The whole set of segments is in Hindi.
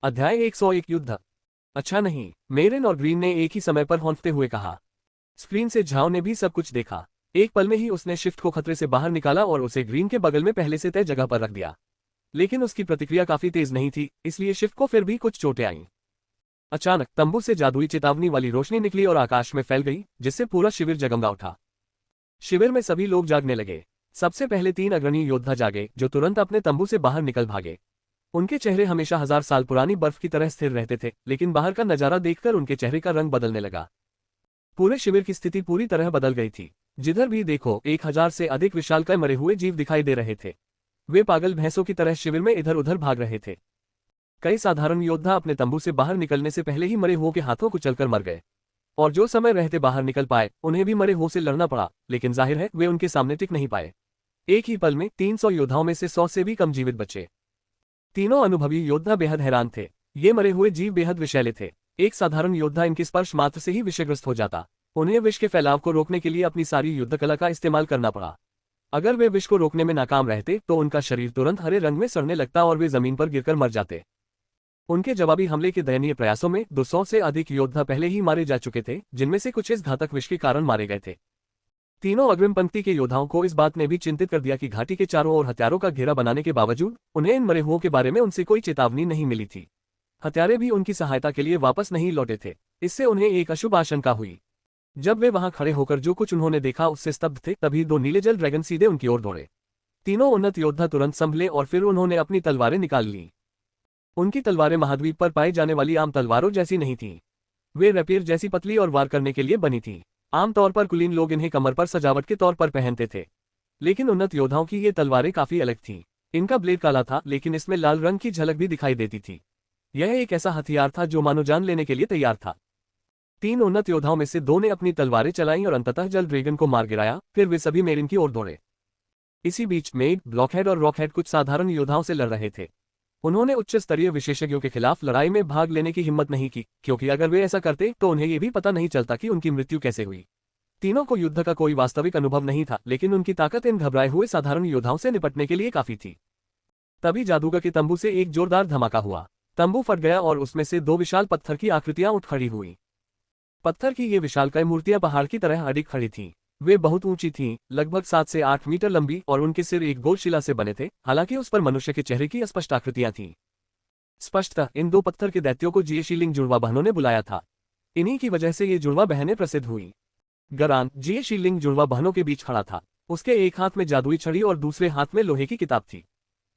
अध्याय 101 युद्ध। अच्छा नहीं, मेरिन और ग्रीन ने एक ही समय पर हौंकते हुए कहा। स्क्रीन से झाओ ने भी सब कुछ देखा। एक पल में ही उसने शिफ्ट को खतरे से बाहर निकाला और उसे ग्रीन के बगल में पहले से तय जगह पर रख दिया। लेकिन उसकी प्रतिक्रिया काफी तेज नहीं थी, इसलिए शिफ्ट को फिर भी कुछ चोटें आईं। अचानक तंबू से जादुई चेतावनी वाली रोशनी निकली और आकाश में फैल गई, जिससे पूरा शिविर जगमगा उठा। शिविर में सभी लोग जागने लगे। सबसे पहले 3 अग्रणी योद्धा जागे, जो तुरंत अपने तंबू से बाहर निकल भागे। उनके चेहरे हमेशा 1000 साल पुरानी बर्फ की तरह स्थिर रहते थे, लेकिन बाहर का नजारा देखकर उनके चेहरे का रंग बदलने लगा। पूरे शिविर की स्थिति पूरी तरह बदल गई थी। जिधर भी देखो 1000 से अधिक विशालकाय मरे हुए जीव दिखाई दे रहे थे। वे पागल भैंसों की तरह शिविर में इधर उधर भाग रहे थे। कई साधारण योद्धा अपने तंबू से बाहर निकलने से पहले ही मरे हुओं के हाथों कुचलकर मर गए, और जो समय रहते बाहर निकल पाए उन्हें भी मरे हुओं से लड़ना पड़ा, लेकिन जाहिर है वे उनके सामने टिक नहीं पाए। एक ही पल में 300 योद्धाओं में से 100 से भी कम जीवित बचे। तीनों अनुभवी योद्धा बेहद हैरान थे। ये मरे हुए जीव बेहद विषैले थे। एक साधारण योद्धा इनके स्पर्श मात्र से ही विषग्रस्त हो जाता। उन्हें विष के फैलाव को रोकने के लिए अपनी सारी युद्ध कला का इस्तेमाल करना पड़ा। अगर वे विष को रोकने में नाकाम रहते तो उनका शरीर तुरंत हरे रंग में सड़ने लगता और वे जमीन पर गिरकर मर जाते। उनके जवाबी हमले के दयनीय प्रयासों में 200 से अधिक योद्धा पहले ही मारे जा चुके थे, जिनमें से कुछ इस घातक विष के कारण मारे गए थे। तीनों अग्रिम पंक्ति के योद्धाओं को इस बात ने भी चिंतित कर दिया कि घाटी के चारों ओर हथियारों का घेरा बनाने के बावजूद उन्हें इन मरे हुओं के बारे में उनसे कोई चेतावनी नहीं मिली थी। हथियारे भी उनकी सहायता के लिए वापस नहीं लौटे थे। इससे उन्हें एक अशुभ आशंका हुई। जब वे वहां खड़े होकर जो कुछ उन्होंने देखा उससे स्तब्ध थे, तभी 2 नीले जल ड्रैगन सीधे उनकी ओर दौड़े। तीनों उन्नत योद्धा तुरंत संभले और फिर उन्होंने अपनी तलवारें निकाल लीं। उनकी तलवारें महाद्वीप पर पाई जाने वाली आम तलवारों जैसी नहीं थीं। वे रैपियर जैसी पतली और वार करने के लिए बनी थीं। आमतौर पर कुलीन लोग इन्हें कमर पर सजावट के तौर पर पहनते थे, लेकिन उन्नत योद्धाओं की ये तलवारें काफी अलग थीं। इनका ब्लेड काला था, लेकिन इसमें लाल रंग की झलक भी दिखाई देती थी। यह एक ऐसा हथियार था जो मानो जान लेने के लिए तैयार था। 3 उन्नत योद्धाओं में से 2 ने अपनी तलवारें चलाईं और अंततः जल ड्रैगन को मार गिराया। फिर वे सभी मेरिन की ओर दौड़े। इसी बीच मेग, ब्लॉकहेड और रॉकहेड कुछ साधारण योद्धाओं से लड़ रहे थे। उन्होंने उच्च स्तरीय विशेषज्ञों के खिलाफ लड़ाई में भाग लेने की हिम्मत नहीं की, क्योंकि अगर वे ऐसा करते तो उन्हें ये भी पता नहीं चलता कि उनकी मृत्यु कैसे हुई। तीनों को युद्ध का कोई वास्तविक अनुभव नहीं था, लेकिन उनकी ताकत इन घबराए हुए साधारण योद्धाओं से निपटने के लिए काफी थी। तभी जादूगर के तंबू से एक जोरदार धमाका हुआ। तंबू फट गया और उसमें से 2 विशाल पत्थर की आकृतियां उठ खड़ी हुई। पत्थर की ये विशालकाय मूर्तियां पहाड़ की तरह अडिग खड़ी थीं। वे बहुत ऊंची थीं, लगभग 7 से 8 मीटर लंबी, और उनके सिर एक गोल शिला से बने थे, हालांकि उस पर मनुष्य के चेहरे की स्पष्ट आकृतियां थीं। स्पष्टतः इन 2 पत्थर के दैत्यों को जिएशीलिंग जुड़वा बहनों ने बुलाया था। इन्हीं की वजह से ये जुड़वा बहनें प्रसिद्ध हुई। गरान जिएशीलिंग जुड़वा बहनों के बीच खड़ा था। उसके एक हाथ में जादुई छड़ी और दूसरे हाथ में लोहे की किताब थी।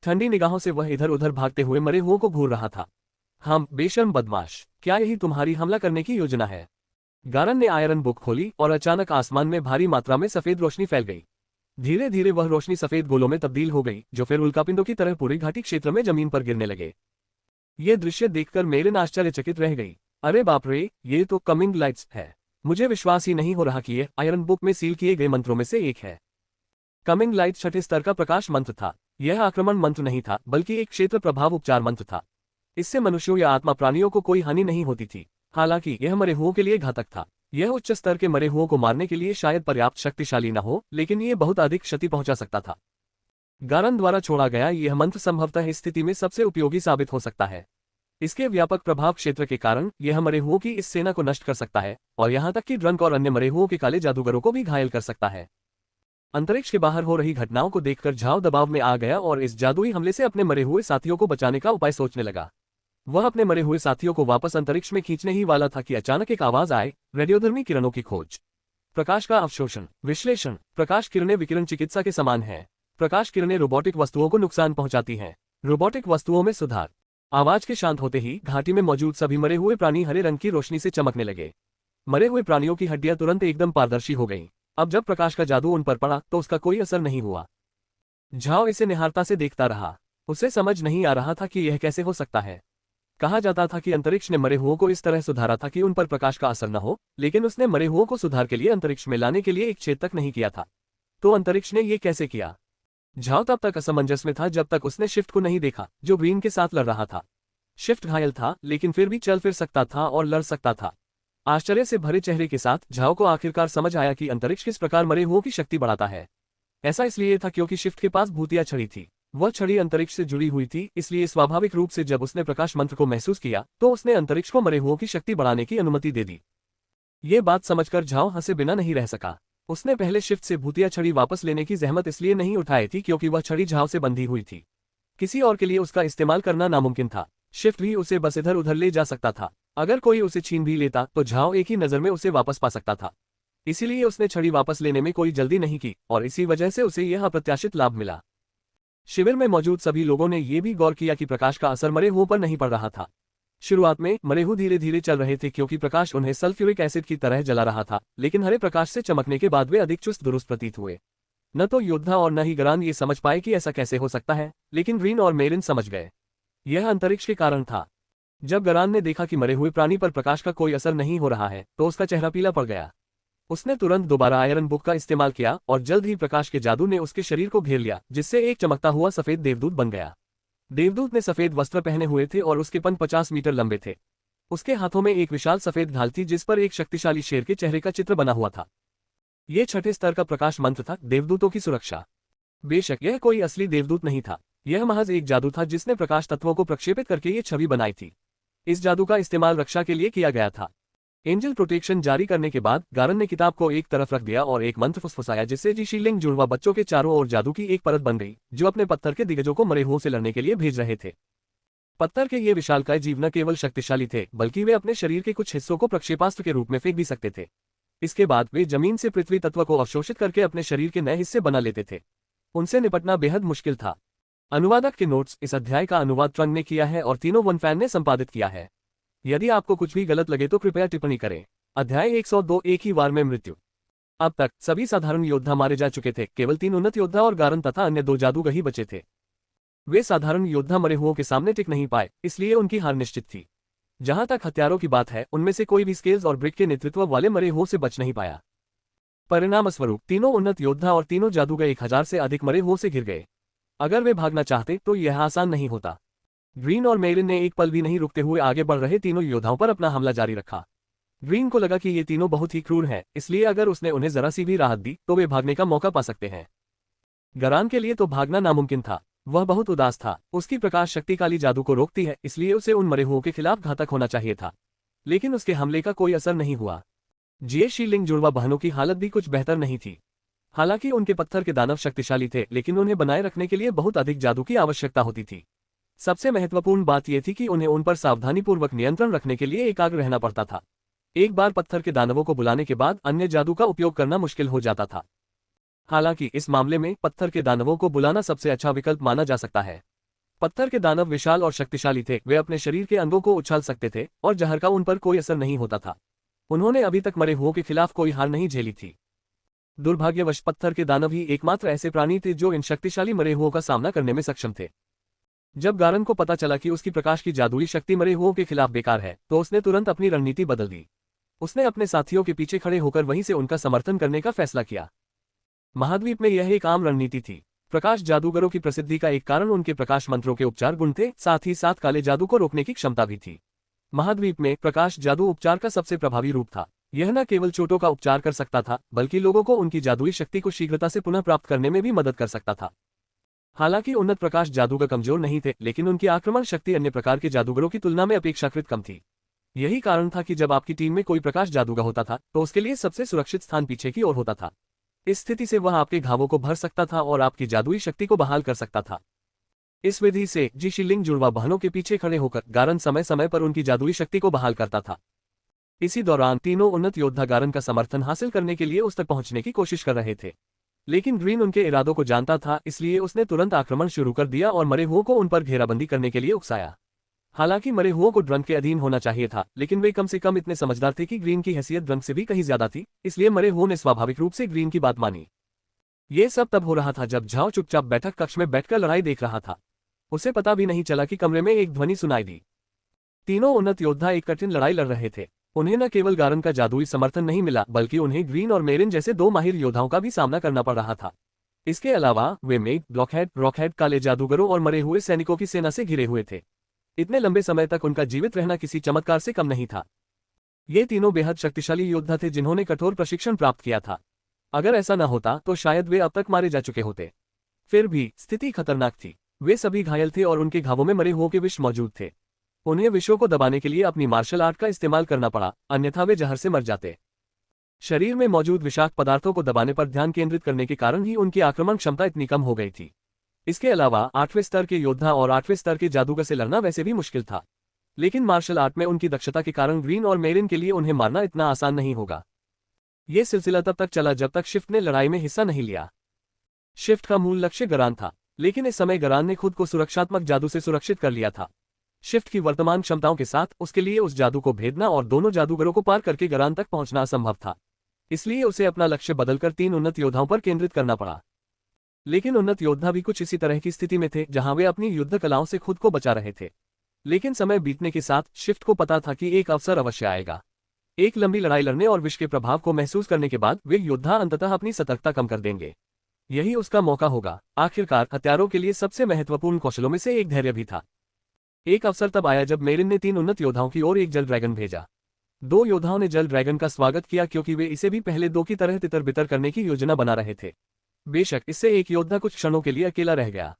ठंडी निगाहों से वह इधर उधर भागते हुए मरे हुओं को घूर रहा था। हम बेशर्म बदमाश, क्या यही तुम्हारी हमला करने की योजना है? गारन ने आयरन बुक खोली और अचानक आसमान में भारी मात्रा में सफेद रोशनी फैल गई। धीरे धीरे वह रोशनी सफेद गोलों में तब्दील हो गई, जो फिर उल्कापिंडों की तरह पूरे घाटी क्षेत्र में जमीन पर गिरने लगे। ये दृश्य देखकर मेरिन आश्चर्यचकित रह गई। अरे बाप रे, ये तो कमिंग लाइट्स है। मुझे विश्वास ही नहीं हो रहा कि यह आयरन बुक में सील किए गए मंत्रों में से एक है। कमिंग लाइट 6ठे स्तर का प्रकाश मंत्र था। यह आक्रमण मंत्र नहीं था, बल्कि एक क्षेत्र प्रभाव उपचार मंत्र था। इससे मनुष्यों या आत्मा प्राणियों को कोई हानि नहीं होती थी। हालांकि यह मरे हुओं के लिए घातक था। यह उच्च स्तर के मरे हुओं को मारने के लिए शायद पर्याप्त शक्तिशाली न हो, लेकिन यह बहुत अधिक क्षति पहुंचा सकता था। गारन द्वारा छोड़ा गया यह मंत्र संभवतः इस स्थिति में सबसे उपयोगी साबित हो सकता है। इसके व्यापक प्रभाव क्षेत्र के कारण यह मरे हुओं की इस सेना को नष्ट कर सकता है, और यहां तक कि ड्रंक और अन्य मरे हुओं के काले जादूगरों को भी घायल कर सकता है। अंतरिक्ष के बाहर हो रही घटनाओं को देखकर झाओ दबाव में आ गया और इस जादुई हमले से अपने मरे हुए साथियों को बचाने का उपाय सोचने लगा। वह अपने मरे हुए साथियों को वापस अंतरिक्ष में खींचने ही वाला था कि अचानक एक आवाज आए, रेडियोधर्मी किरणों की खोज। प्रकाश का अवशोषण, विश्लेषण। प्रकाश किरणें विकिरण चिकित्सा के समान हैं। प्रकाश किरणें रोबोटिक वस्तुओं को नुकसान पहुंचाती हैं। रोबोटिक वस्तुओं में सुधार। आवाज के शांत होते ही घाटी में मौजूद सभी मरे हुए प्राणी हरे रंग की रोशनी से चमकने लगे। मरे हुए प्राणियों की हड्डियां तुरंत एकदम पारदर्शी हो गईं। अब जब प्रकाश का जादू उन पर पड़ा तो उसका कोई असर नहीं हुआ। झाओ इसे निहारता से देखता रहा। उसे समझ नहीं आ रहा था कि यह कैसे हो सकता है। कहा जाता था कि अंतरिक्ष ने मरे हुओं को इस तरह सुधारा था कि उन पर प्रकाश का असर न हो, लेकिन उसने मरे हुओं को सुधार के लिए अंतरिक्ष में लाने के लिए एक छेद तक नहीं किया था। तो अंतरिक्ष ने ये कैसे किया? झाओ तब तक असमंजस में था जब तक उसने शिफ्ट को नहीं देखा, जो ग्रीन के साथ लड़ रहा था। शिफ्ट घायल था, लेकिन फिर भी चल फिर सकता था और लड़ सकता था। आश्चर्य से भरे चेहरे के साथ झाओ को आखिरकार समझ आया कि अंतरिक्ष किस प्रकार मरे हुओं की शक्ति बढ़ाता है। ऐसा इसलिए था क्योंकि शिफ्ट के पास भूतिया छड़ी थी। वह छड़ी अंतरिक्ष से जुड़ी हुई थी, इसलिए स्वाभाविक रूप से जब उसने प्रकाश मंत्र को महसूस किया तो उसने अंतरिक्ष को मरे हुओं की शक्ति बढ़ाने की अनुमति दे दी। ये बात समझकर झाओ हंसे बिना नहीं रह सका। उसने पहले शिफ्ट से भूतिया छड़ी वापस लेने की जहमत इसलिए नहीं उठाई थी क्योंकि वह छड़ी झाओ से बंधी हुई थी। किसी और के लिए उसका इस्तेमाल करना नामुमकिन था। शिफ्ट भी उसे बस इधर उधर ले जा सकता था। अगर कोई उसे छीन भी लेता तो झाओ एक ही नजर में उसे वापस पा सकता था। इसीलिए उसने छड़ी वापस लेने में कोई जल्दी नहीं की और इसी वजह से उसे यह अप्रत्याशित लाभ मिला। शिविर में मौजूद सभी लोगों ने यह भी गौर किया कि प्रकाश का असर मरे हुओं पर नहीं पड़ रहा था। शुरुआत में मरे हुए धीरे धीरे चल रहे थे क्योंकि प्रकाश उन्हें सल्फ्यूरिक एसिड की तरह जला रहा था, लेकिन हरे प्रकाश से चमकने के बाद वे अधिक चुस्त दुरुस्त प्रतीत हुए। न तो योद्धा और न ही गरान ये समझ पाए कि ऐसा कैसे हो सकता है, लेकिन ग्रीन और मेरिन समझ गए। यह अंतरिक्ष के कारण था। जब गरान ने देखा कि मरे हुए प्राणी पर प्रकाश का कोई असर नहीं हो रहा है तो उसका चेहरा पीला पड़ गया। उसने तुरंत दोबारा आयरन बुक का इस्तेमाल किया और जल्द ही प्रकाश के जादू ने उसके शरीर को घेर लिया, जिससे एक चमकता हुआ सफेद देवदूत बन गया। देवदूत ने सफेद वस्त्र पहने हुए थे और उसके पंख 50 मीटर लंबे थे। उसके हाथों में एक विशाल सफेद ढाल थी जिस पर एक शक्तिशाली शेर के चेहरे का चित्र बना हुआ था। यह छठे स्तर का प्रकाश मंत्र था, देवदूतों की सुरक्षा। बेशक यह कोई असली देवदूत नहीं था, यह महज एक जादू था जिसने प्रकाश तत्वों को प्रक्षेपित करके ये छवि बनाई थी। इस जादू का इस्तेमाल रक्षा के लिए किया गया था। एंजल प्रोटेक्शन जारी करने के बाद गारन ने किताब को एक तरफ रख दिया और एक मंत्र फुसफुसाया जिससे जी शीलिंग जुड़वा बच्चों के चारों ओर जादू की एक परत बन गई जो अपने पत्थर के दिग्गजों को मरे हुओं से लड़ने के लिए भेज रहे थे। पत्थर के ये विशालकाय जीव न केवल शक्तिशाली थे बल्कि वे अपने शरीर के कुछ हिस्सों को प्रक्षेपास्त्र के रूप में फेंक भी सकते थे। इसके बाद वे जमीन से पृथ्वी तत्व को अवशोषित करके अपने शरीर के नए हिस्से बना लेते थे। उनसे निपटना बेहद मुश्किल था। अनुवादक के नोट्स। इस अध्याय का अनुवाद ट्रंग ने किया है और तीनों वन फैन ने संपादित किया है। यदि आपको कुछ भी गलत लगे तो कृपया टिप्पणी करें। अध्याय 102 एक ही वार में मृत्यु। अब तक सभी साधारण योद्धा मारे जा चुके थे, केवल 3 उन्नत योद्धा और गारन तथा अन्य 2 जादूगर ही बचे थे। वे साधारण योद्धा मरे हुओं के सामने टिक नहीं पाए, इसलिए उनकी हार निश्चित थी। जहां तक हथियारों की बात है, उनमें से कोई भी स्केल्स और ब्रिक के नेतृत्व वाले मरे हुओं से बच नहीं पाया। परिणामस्वरूप तीनों उन्नत योद्धा और तीनों जादूगर 1000 से अधिक मरे हुओं से घिर गए। अगर वे भागना चाहते तो यह आसान नहीं होता। ग्रीन और मेरिन ने एक पल भी नहीं रुकते हुए आगे बढ़ रहे तीनों योद्धाओं पर अपना हमला जारी रखा। ग्रीन को लगा कि ये तीनों बहुत ही क्रूर हैं, इसलिए अगर उसने उन्हें जरा सी भी राहत दी तो वे भागने का मौका पा सकते हैं। गरान के लिए तो भागना नामुमकिन था। वह बहुत उदास था। उसकी प्रकाश शक्ति काली जादू को रोकती है, इसलिए उसे उन मरे हुओं के खिलाफ घातक होना चाहिए था, लेकिन उसके हमले का कोई असर नहीं हुआ। जे शीलिंग जुड़वा बहनों की हालत भी कुछ बेहतर नहीं थी। हालांकि उनके पत्थर के दानव शक्तिशाली थे, लेकिन उन्हें बनाए रखने के लिए बहुत अधिक जादू की आवश्यकता होती थी। सबसे महत्वपूर्ण बात यह थी कि उन्हें उन पर सावधानीपूर्वक नियंत्रण रखने के लिए एकाग्र रहना पड़ता था। एक बार पत्थर के दानवों को बुलाने के बाद अन्य जादू का उपयोग करना मुश्किल हो जाता था। हालांकि इस मामले में पत्थर के दानवों को बुलाना सबसे अच्छा विकल्प माना जा सकता है। पत्थर के दानव विशाल और शक्तिशाली थे। वे अपने शरीर के अंगों को उछाल सकते थे और जहर का उन पर कोई असर नहीं होता था। उन्होंने अभी तक मरे हुओं के खिलाफ कोई हार नहीं झेली थी। दुर्भाग्यवश पत्थर के दानव ही एकमात्र ऐसे प्राणी थे जो इन शक्तिशाली मरे हुओं का सामना करने में सक्षम थे। जब गारन को पता चला कि उसकी प्रकाश की जादुई शक्ति मरे हुओं के खिलाफ बेकार है, तो उसने तुरंत अपनी रणनीति बदल दी। उसने अपने साथियों के पीछे खड़े होकर वहीं से उनका समर्थन करने का फैसला किया। महाद्वीप में यह एक आम रणनीति थी। प्रकाश जादूगरों की प्रसिद्धि का एक कारण उनके प्रकाश मंत्रों के उपचार गुण थे, साथ ही साथ काले जादू को रोकने की क्षमता भी थी। महाद्वीप में प्रकाश जादू उपचार का सबसे प्रभावी रूप था। यह न केवल चोटों का उपचार कर सकता था, बल्कि लोगों को उनकी जादुई शक्ति को शीघ्रता से पुनः प्राप्त करने में भी मदद कर सकता था। हालांकि उन्नत प्रकाश जादूगर कमजोर नहीं थे, लेकिन उनकी आक्रमण शक्ति अन्य प्रकार के जादूगरों की तुलना में अपेक्षाकृत कम थी। यही कारण था कि जब आपकी टीम में कोई प्रकाश जादूगर होता था तो उसके लिए सबसे सुरक्षित स्थान पीछे की ओर होता था। इस स्थिति से वह आपके घावों को भर सकता था और आपकी जादुई शक्ति को बहाल कर सकता था। इस विधि से जी शीलिंग जुड़वा बहनों के पीछे खड़े होकर गारन समय समय पर उनकी जादुई शक्ति को बहाल करता था। इसी दौरान तीनों उन्नत योद्धा गारन का समर्थन हासिल करने के लिए उस तक पहुंचने की कोशिश कर रहे थे, लेकिन ग्रीन उनके इरादों को जानता था, इसलिए उसने तुरंत आक्रमण शुरू कर दिया और मरे हुओं को उन पर घेराबंदी करने के लिए उकसाया। हालांकि मरे हुओं को ड्रंक के अधीन होना चाहिए था, लेकिन वे कम से कम इतने समझदार थे कि ग्रीन की हैसियत ड्रंक से भी कहीं ज्यादा थी, इसलिए मरे हुओं ने स्वाभाविक रूप से ग्रीन की बात मानी। ये सब तब हो रहा था जब झाओ चुपचाप बैठक कक्ष में बैठकर लड़ाई देख रहा था। उसे पता भी नहीं चला कि कमरे में एक ध्वनि सुनाई दी। तीनों उन्नत योद्धा एक कठिन लड़ाई लड़ रहे थे। उन्हें न केवल गारन का जादुई समर्थन नहीं मिला, बल्कि उन्हें ग्रीन और मेरिन जैसे 2 माहिर योद्धाओं का भी सामना करना पड़ रहा था। इसके अलावा वे मेग, ब्लॉकहेड, रॉकहेड, काले जादूगरों और मरे हुए सैनिकों की सेना से घिरे हुए थे। इतने लंबे समय तक उनका जीवित रहना किसी चमत्कार से कम नहीं था। ये तीनों बेहद शक्तिशाली योद्धा थे जिन्होंने कठोर प्रशिक्षण प्राप्त किया था। अगर ऐसा न होता तो शायद वे अब तक मारे जा चुके होते। फिर भी स्थिति खतरनाक थी। वे सभी घायल थे और उनके घावों में मरे हुओं के विष मौजूद थे। उन्हें विषों को दबाने के लिए अपनी मार्शल आर्ट का इस्तेमाल करना पड़ा, अन्यथा वे जहर से मर जाते। शरीर में मौजूद विषाक्त पदार्थों को दबाने पर ध्यान केंद्रित करने के कारण ही उनकी आक्रमण क्षमता इतनी कम हो गई थी। इसके अलावा 8वें स्तर के योद्धा और 8वें स्तर के जादूगर से लड़ना वैसे भी मुश्किल था, लेकिन मार्शल आर्ट में उनकी दक्षता के कारण ग्रीन और मेरिन के लिए उन्हें मारना इतना आसान नहीं होगा। यह सिलसिला तब तक चला जब तक शिफ्ट ने लड़ाई में हिस्सा नहीं लिया। शिफ्ट का मूल लक्ष्य गरान था, लेकिन इस समय गरान ने खुद को सुरक्षात्मक जादू से सुरक्षित कर लिया था। शिफ्ट की वर्तमान क्षमताओं के साथ उसके लिए उस जादू को भेदना और दोनों जादूगरों को पार करके गरान तक पहुंचना असंभव था। इसलिए उसे अपना लक्ष्य बदलकर 3 उन्नत योद्धाओं पर केंद्रित करना पड़ा। लेकिन उन्नत योद्धा भी कुछ इसी तरह की स्थिति में थे, जहां वे अपनी युद्ध कलाओं से खुद को बचा रहे थे। लेकिन समय बीतने के साथ शिफ्ट को पता था कि एक अवसर अवश्य आएगा। एक लंबी लड़ाई लड़ने और विष के प्रभाव को महसूस करने के बाद वे योद्धा अंततः अपनी सतर्कता कम कर देंगे। यही उसका मौका होगा। आखिरकार हथियारों के लिए सबसे महत्वपूर्ण कौशलों में से एक धैर्य भी था। एक अवसर तब आया जब मेरिन ने 3 उन्नत योद्धाओं की ओर एक जल ड्रैगन भेजा। 2 योद्धाओं ने जल ड्रैगन का स्वागत किया क्योंकि वे इसे भी पहले 2 की तरह तितर बितर करने की योजना बना रहे थे। बेशक इससे एक योद्धा कुछ क्षणों के लिए अकेला रह गया।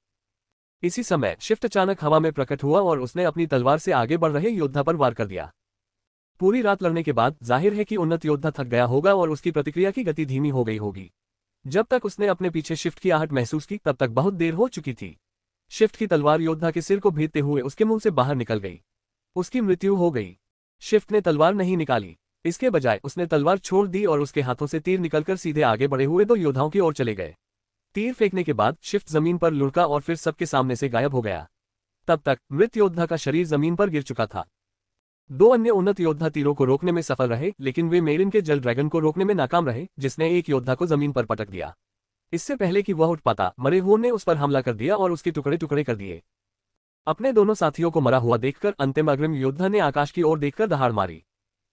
इसी समय शिफ्ट अचानक हवा में प्रकट हुआ और उसने अपनी तलवार से आगे बढ़ रहे योद्धा पर वार कर दिया। पूरी रात लड़ने के बाद जाहिर है कि उन्नत योद्धा थक गया होगा और उसकी प्रतिक्रिया की गति धीमी हो गई होगी। जब तक उसने अपने पीछे शिफ्ट की आहट महसूस की तब तक बहुत देर हो चुकी थी। शिफ्ट की तलवार योद्धा के सिर को भेदते हुए उसके मुंह से बाहर निकल गई। उसकी मृत्यु हो गई। शिफ्ट ने तलवार नहीं निकाली, इसके बजाय उसने तलवार छोड़ दी और उसके हाथों से तीर निकलकर सीधे आगे बढ़े हुए 2 योद्धाओं की ओर चले गए। तीर फेंकने के बाद शिफ्ट जमीन पर लुढ़का और फिर सबके सामने से गायब हो गया। तब तक मृत योद्धा का शरीर जमीन पर गिर चुका था। 2 अन्य उन्नत योद्धा तीरों को रोकने में सफल रहे, लेकिन वे मेरिन के जल ड्रैगन को रोकने में नाकाम रहे, जिसने एक योद्धा को जमीन पर पटक दिया। इससे पहले कि वह उठ पाता, मरे हुओं ने उस पर हमला कर दिया और उसके टुकड़े टुकड़े कर दिए। अपने दोनों साथियों को मरा हुआ देखकर अंतिम अग्रिम योद्धा ने आकाश की ओर देखकर दहाड़ मारी।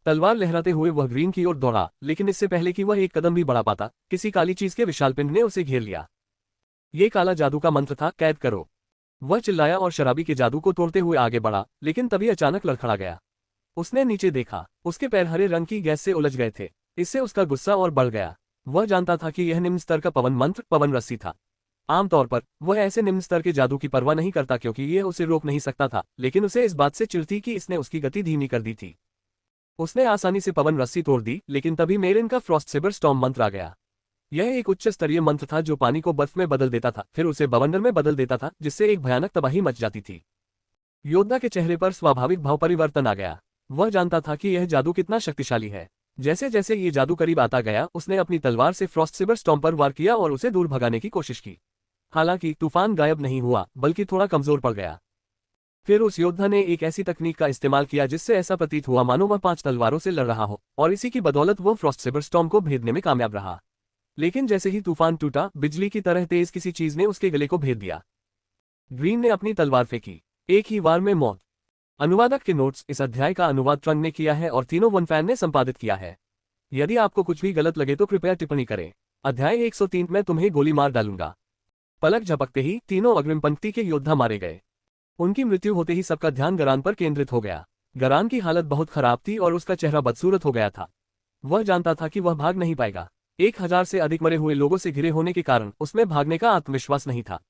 तलवार लहराते हुए वह ग्रीन की ओर दौड़ा, लेकिन इससे पहले कि वह एक कदम भी बढ़ा पाता, किसी काली चीज के विशाल पिंड ने उसे घेर लिया। ये काला जादू का मंत्र था, कैद करो। वह चिल्लाया और शराबी के जादू को तोड़ते हुए आगे बढ़ा, लेकिन तभी अचानक लड़खड़ा गया। उसने नीचे देखा, उसके पैर हरे रंग की गैस से उलझ गए थे। इससे उसका गुस्सा और बढ़ गया। वह जानता था कि यह निम्न स्तर का पवन मंत्र पवन रस्सी था। आमतौर पर वह ऐसे निम्न स्तर के जादू की परवाह नहीं करता क्योंकि यह उसे रोक नहीं सकता था, लेकिन उसे इस बात से चिढ़ थी कि इसने उसकी गति धीमी कर दी थी। उसने आसानी से पवन रस्सी तोड़ दी, लेकिन तभी मेरिन का फ्रॉस्ट सेबर स्टॉर्म मंत्र आ गया। यह एक उच्च स्तरीय मंत्र था जो पानी को बर्फ में बदल देता था, फिर उसे बवंडर में बदल देता था, जिससे एक भयानक तबाही मच जाती थी। योद्धा के चेहरे पर स्वाभाविक भाव परिवर्तन आ गया। वह जानता था कि यह जादू कितना शक्तिशाली है। जैसे जैसे ये जादू करीब आता गया, उसने अपनी तलवार से फ्रॉस्ट सेबर स्टॉर्म पर वार किया और उसे दूर भगाने की कोशिश की। हालांकि तूफान गायब नहीं हुआ, बल्कि थोड़ा कमजोर पड़ गया। फिर उस योद्धा ने एक ऐसी तकनीक का इस्तेमाल किया जिससे ऐसा प्रतीत हुआ मानो वह 5 तलवारों से लड़ रहा हो, और इसी की बदौलत वह फ्रॉस्ट सेबर स्टॉर्म को भेदने में कामयाब रहा। लेकिन जैसे ही तूफान टूटा, बिजली की तरह तेज किसी चीज ने उसके गले को भेद दिया। ग्रीन ने अपनी तलवार फेंकी, एक ही वार में मौत। अनुवादक के नोट्स। इस अध्याय का अनुवाद ट्रंग ने किया है और तीनों वन फैन ने संपादित किया है। यदि आपको कुछ भी गलत लगे तो कृपया टिप्पणी करें। अध्याय 103 में तुम्हें गोली मार डालूंगा। पलक झपकते ही तीनों अग्रिम पंक्ति के योद्धा मारे गए। उनकी मृत्यु होते ही सबका ध्यान गरान पर केंद्रित हो गया। गरान की हालत बहुत खराब थी और उसका चेहरा बदसूरत हो गया था। वह जानता था कि वह भाग नहीं पाएगा। 1000 से अधिक मरे हुए लोगों से घिरे होने के कारण उसमें भागने का आत्मविश्वास नहीं था।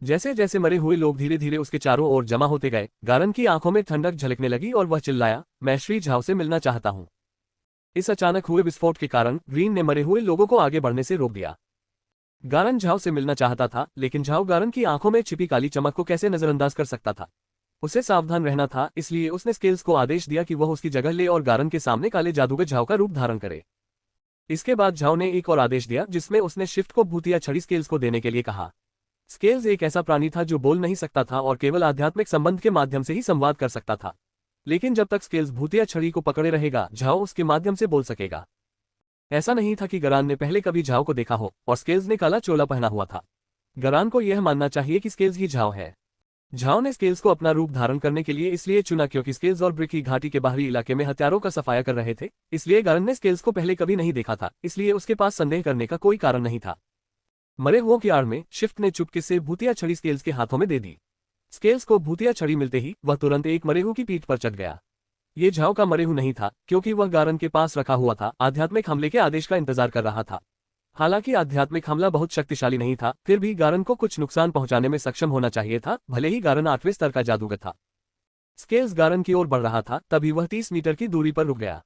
जैसे जैसे मरे हुए लोग धीरे धीरे उसके चारों ओर जमा होते गए, गारन की आंखों में ठंडक झलकने लगी और वह चिल्लाया, मैं श्री झाओ से मिलना चाहता हूं। इस अचानक हुए विस्फोट के कारण ग्रीन ने मरे हुए लोगों को आगे बढ़ने से रोक दिया। गारन झाओ से मिलना चाहता था, लेकिन झाओ गारन की आंखों में छिपी काली चमक को कैसे नजरअंदाज कर सकता था। उसे सावधान रहना था, इसलिए उसने स्केल्स को आदेश दिया कि वह उसकी जगह ले और गारन के सामने काले जादूगर झाओ का रूप धारण करे। इसके बाद झाओ ने एक और आदेश दिया, जिसमें उसने शिफ्ट को भूतिया छड़ी स्केल्स को देने के लिए कहा। स्केल्स एक ऐसा प्राणी था जो बोल नहीं सकता था और केवल आध्यात्मिक संबंध के माध्यम से ही संवाद कर सकता था। लेकिन जब तक स्केल्स भूतिया छड़ी को पकड़े रहेगा, झाओ उसके माध्यम से बोल सकेगा। ऐसा नहीं था कि गरान ने पहले कभी झाओ को देखा हो और स्केल्स ने काला चोला पहना हुआ था। गरान को यह मानना चाहिए कि स्केल्स ही झाओ है। झाओ ने स्केल्स को अपना रूप धारण करने के लिए इसलिए चुना क्योंकि स्केल्स और ब्रिक की घाटी के बाहरी इलाके में हथियारों का सफाया कर रहे थे, इसलिए गरान ने स्केल्स को पहले कभी नहीं देखा था, इसलिए उसके पास संदेह करने का कोई कारण नहीं था। मरे हुओं की आड़ में शिफ्ट ने चुपके से भूतिया छड़ी स्केल्स के हाथों में दे दी। स्केल्स को भूतिया छड़ी मिलते ही वह तुरंत एक मरे हुए की पीठ पर चढ़ गया। ये झाओ का मरे हुए नहीं था, क्योंकि वह गारन के पास रखा हुआ था, आध्यात्मिक हमले के आदेश का इंतजार कर रहा था। हालांकि आध्यात्मिक हमला बहुत शक्तिशाली नहीं था, फिर भी गारन को कुछ नुकसान पहुंचाने में सक्षम होना चाहिए था, भले ही गारन 8वें स्तर का जादूगर था। स्केल्स गारन की ओर बढ़ रहा था, तभी वह 30 मीटर की दूरी पर रुक गया।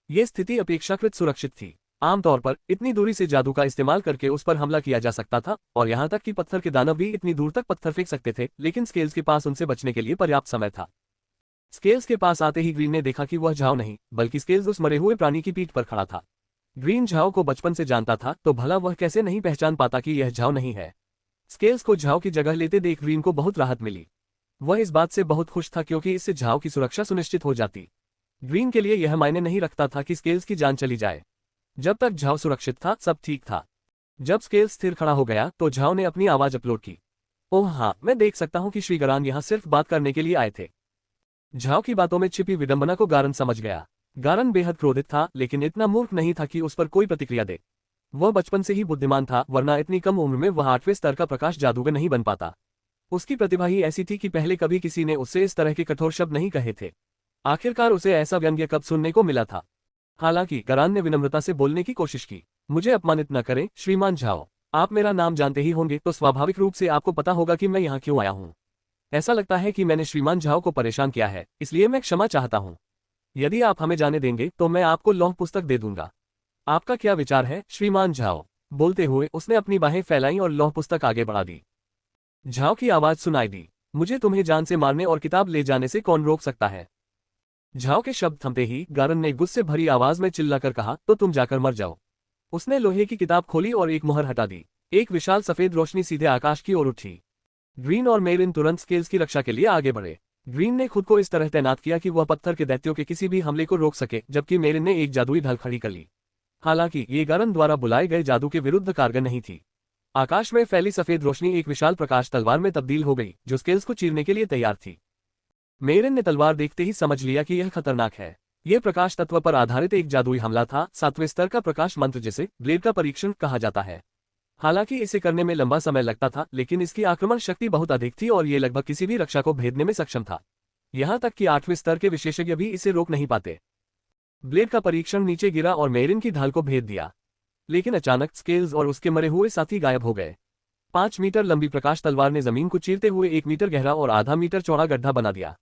ये स्थिति अपेक्षाकृत सुरक्षित थी। आमतौर पर इतनी दूरी से जादू का इस्तेमाल करके उस पर हमला किया जा सकता था, और यहाँ तक कि पत्थर के दानव भी इतनी दूर तक पत्थर फेंक सकते थे, लेकिन स्केल्स के पास उनसे बचने के लिए पर्याप्त समय था। स्केल्स के पास आते ही ग्रीन ने देखा कि वह झाव नहीं, बल्कि स्केल्स उस मरे हुए प्राणी की पीठ पर खड़ा था। ग्रीन झाव को बचपन से जानता था, तो भला वह कैसे नहीं पहचान पाता कि यह झाव नहीं है। स्केल्स को झाव की जगह लेते देख ग्रीन को बहुत राहत मिली। वह इस बात से बहुत खुश था, क्योंकि इससे झाव की सुरक्षा सुनिश्चित हो जाती। ग्रीन के लिए यह मायने नहीं रखता था कि स्केल्स की जान चली जाए। जब तक झाव सुरक्षित था, सब ठीक था। जब स्केल्स स्थिर खड़ा हो गया, तो झाव ने अपनी आवाज अपलोड की। ओह हाँ, मैं देख सकता हूँ कि श्री गरान यहाँ सिर्फ बात करने के लिए आए थे। झाव की बातों में छिपी विडंबना को गारन समझ गया। गारन बेहद क्रोधित था, लेकिन इतना मूर्ख नहीं था कि उस पर कोई प्रतिक्रिया दे। वह बचपन से ही बुद्धिमान था, वरना इतनी कम उम्र में वह 8वें स्तर का प्रकाश जादूगर नहीं बन पाता। उसकी प्रतिभा ही ऐसी थी कि पहले कभी किसी ने उससे इस तरह के कठोर शब्द नहीं कहे थे। आखिरकार उसे ऐसा व्यंग्य कब सुनने को मिला था। हालांकि गरान ने विनम्रता से बोलने की कोशिश की। मुझे अपमानित न करें श्रीमान झाओ, आप मेरा नाम जानते ही होंगे, तो स्वाभाविक रूप से आपको पता होगा कि मैं यहाँ क्यों आया हूँ। ऐसा लगता है कि मैंने श्रीमान झाओ को परेशान किया है, इसलिए मैं क्षमा चाहता हूँ। यदि आप हमें जाने देंगे तो मैं आपको लौह पुस्तक दे दूंगा। आपका क्या विचार है श्रीमान झाओ? बोलते हुए उसने अपनी बाहें फैलाई और लौह पुस्तक आगे बढ़ा दी। झाओ की आवाज सुनाई दी। मुझे तुम्हें जान से मारने और किताब ले जाने से कौन रोक सकता है? झाओ के शब्द थमते ही गारन ने गुस्से भरी आवाज में चिल्लाकर कहा, तो तुम जाकर मर जाओ। उसने लोहे की किताब खोली और एक मुहर हटा दी। एक विशाल सफेद रोशनी सीधे आकाश की ओर उठी। ग्रीन और मेरिन तुरंत स्केल्स की रक्षा के लिए आगे बढ़े। ग्रीन ने खुद को इस तरह तैनात किया कि वह पत्थर के दैत्यों के किसी भी हमले को रोक सके, जबकि मेरिन ने एक जादुई ढल खड़ी कर ली। हालांकि ये गारन द्वारा बुलाए गए जादू के विरुद्ध कारगर नहीं थी। आकाश में फैली सफेद रोशनी एक विशाल प्रकाश तलवार में तब्दील हो गई, जो स्केल्स को चीरने के लिए तैयार थी। मेरिन ने तलवार देखते ही समझ लिया कि यह खतरनाक है। यह प्रकाश तत्व पर आधारित एक जादुई हमला था, 7वें स्तर का प्रकाश मंत्र, जिसे ब्लेड का परीक्षण कहा जाता है। हालांकि इसे करने में लंबा समय लगता था, लेकिन इसकी आक्रमण शक्ति बहुत अधिक थी और ये लगभग किसी भी रक्षा को भेदने में सक्षम था। यहां तक कि 8वें स्तर के विशेषज्ञ भी इसे रोक नहीं पाते। ब्लेड का परीक्षण नीचे गिरा और मेरिन की ढाल को भेद दिया, लेकिन अचानक स्केल्स और उसके मरे हुए साथी गायब हो गए। 5 मीटर लंबी प्रकाश तलवार ने जमीन को चीरते हुए 1 मीटर गहरा और आधा मीटर चौड़ा गड्ढा बना दिया।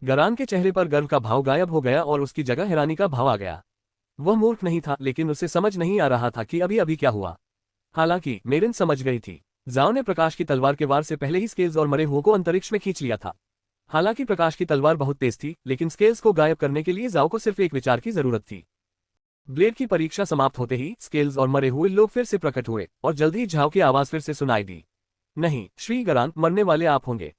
गरान के चेहरे पर गर्व का भाव गायब हो गया और उसकी जगह हैरानी का भाव आ गया। वह मूर्ख नहीं था, लेकिन उसे समझ नहीं आ रहा था कि अभी अभी क्या हुआ। हालांकि मेरिन समझ गई थी। जाओ ने प्रकाश की तलवार के वार से पहले ही स्केल्स और मरे हुओं को अंतरिक्ष में खींच लिया था। हालांकि प्रकाश की तलवार बहुत तेज थी, लेकिन स्केल्स को गायब करने के लिए जाओ को सिर्फ एक विचार की जरूरत थी। ब्लेड की परीक्षा समाप्त होते ही स्केल्स और मरे हुए लोग फिर से प्रकट हुए और जल्द ही झाओ की आवाज फिर से सुनाई दी। नहीं श्री गरान, मरने वाले आप होंगे।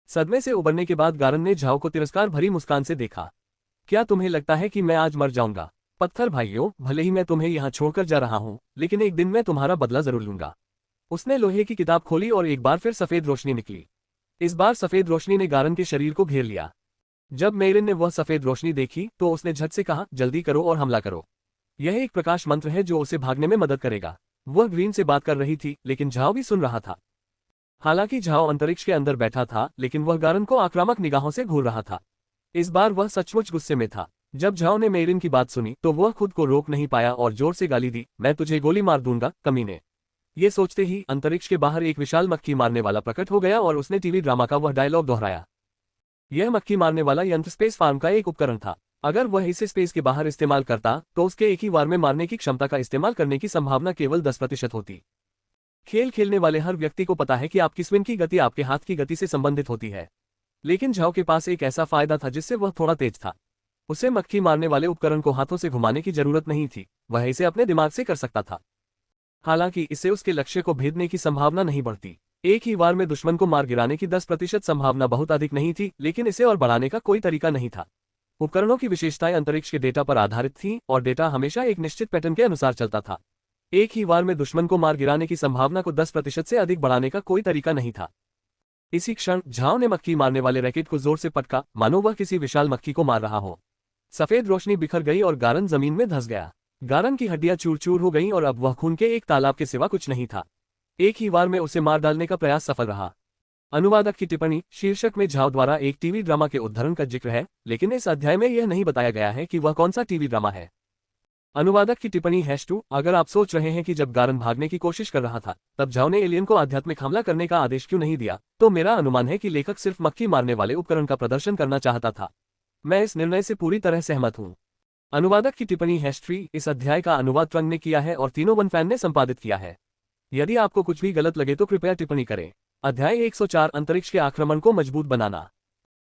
सदमे से उबरने के बाद गारन ने झाओ को तिरस्कार भरी मुस्कान से देखा। क्या तुम्हें लगता है कि मैं आज मर जाऊंगा? पत्थर भाइयों, भले ही मैं तुम्हें यहाँ छोड़कर जा रहा हूँ, लेकिन एक दिन मैं तुम्हारा बदला जरूर लूंगा। उसने लोहे की किताब खोली और एक बार फिर सफेद रोशनी निकली। इस बार सफेद रोशनी ने गारन के शरीर को घेर लिया। जब मेरिन ने वह सफेद रोशनी देखी तो उसने झट से कहा, जल्दी करो और हमला करो। यह एक प्रकाश मंत्र है जो उसे भागने में मदद करेगा। वह ग्रीन से बात कर रही थी, लेकिन झाओ भी सुन रहा था। हालांकि झाओ अंतरिक्ष के अंदर बैठा था, लेकिन वह गारन को आक्रामक निगाहों से घूर रहा था। इस बार वह सचमुच गुस्से में था। जब झाओ ने मेरिन की बात सुनी तो वह खुद को रोक नहीं पाया और जोर से गाली दी, मैं तुझे गोली मार दूंगा कमीने। ये सोचते ही अंतरिक्ष के बाहर एक विशाल मक्खी मारने वाला प्रकट हो गया और उसने टीवी ड्रामा का वह डायलॉग दोहराया। यह मक्खी मारने वाला यंत्र स्पेस फार्म का एक उपकरण था। अगर वह इसे स्पेस के बाहर इस्तेमाल करता तो उसके एक ही वार में मारने की क्षमता का इस्तेमाल करने की संभावना केवल 10% होती। खेल खेलने वाले हर व्यक्ति को पता है कि आपकी स्विंग की गति आपके हाथ की गति से संबंधित होती है, लेकिन झाओ के पास एक ऐसा फायदा था जिससे वह थोड़ा तेज था। उसे मक्खी मारने वाले उपकरण को हाथों से घुमाने की जरूरत नहीं थी, वह इसे अपने दिमाग से कर सकता था। हालांकि इससे उसके लक्ष्य को भेदने की संभावना नहीं बढ़ती। एक ही वार में दुश्मन को मार गिराने की 10% संभावना बहुत अधिक नहीं थी, लेकिन इसे और बढ़ाने का कोई तरीका नहीं था। उपकरणों की विशेषताएं अंतरिक्ष के डेटा पर आधारित थीं और डेटा हमेशा एक निश्चित पैटर्न के अनुसार चलता था। एक ही वार में दुश्मन को मार गिराने की संभावना को 10% से अधिक बढ़ाने का कोई तरीका नहीं था। इसी क्षण झाओ ने मक्खी मारने वाले रैकेट को जोर से पटका, मानो वह किसी विशाल मक्खी को मार रहा हो। सफेद रोशनी बिखर गई और गारन जमीन में धंस गया। गारन की हड्डियां चूर चूर हो गईं और अब वह खून के एक तालाब के सिवा कुछ नहीं था। एक ही वार में उसे मार डालने का प्रयास सफल रहा। अनुवादक की टिप्पणी, शीर्षक में झाओ द्वारा एक टीवी ड्रामा के उद्धरण का जिक्र है, लेकिन इस अध्याय में यह नहीं बताया गया है कि वह कौन सा टीवी ड्रामा है। अनुवादक की टिप्पणी #2 अगर आप सोच रहे हैं कि जब गारन भागने की कोशिश कर रहा था तब झाओ ने एलियन को आध्यात्मिक हमला करने का आदेश क्यों नहीं दिया, तो मेरा अनुमान है कि लेखक सिर्फ मक्खी मारने वाले उपकरण का प्रदर्शन करना चाहता था। मैं इस निर्णय से पूरी तरह सहमत हूँ। अनुवादक की टिप्पणी #3 इस अध्याय का अनुवाद ट्रंग ने किया है और तीनों वन फैन ने संपादित किया है। यदि आपको कुछ भी गलत लगे तो कृपया टिप्पणी करें। अध्याय 104 अंतरिक्ष के आक्रमण को मजबूत बनाना।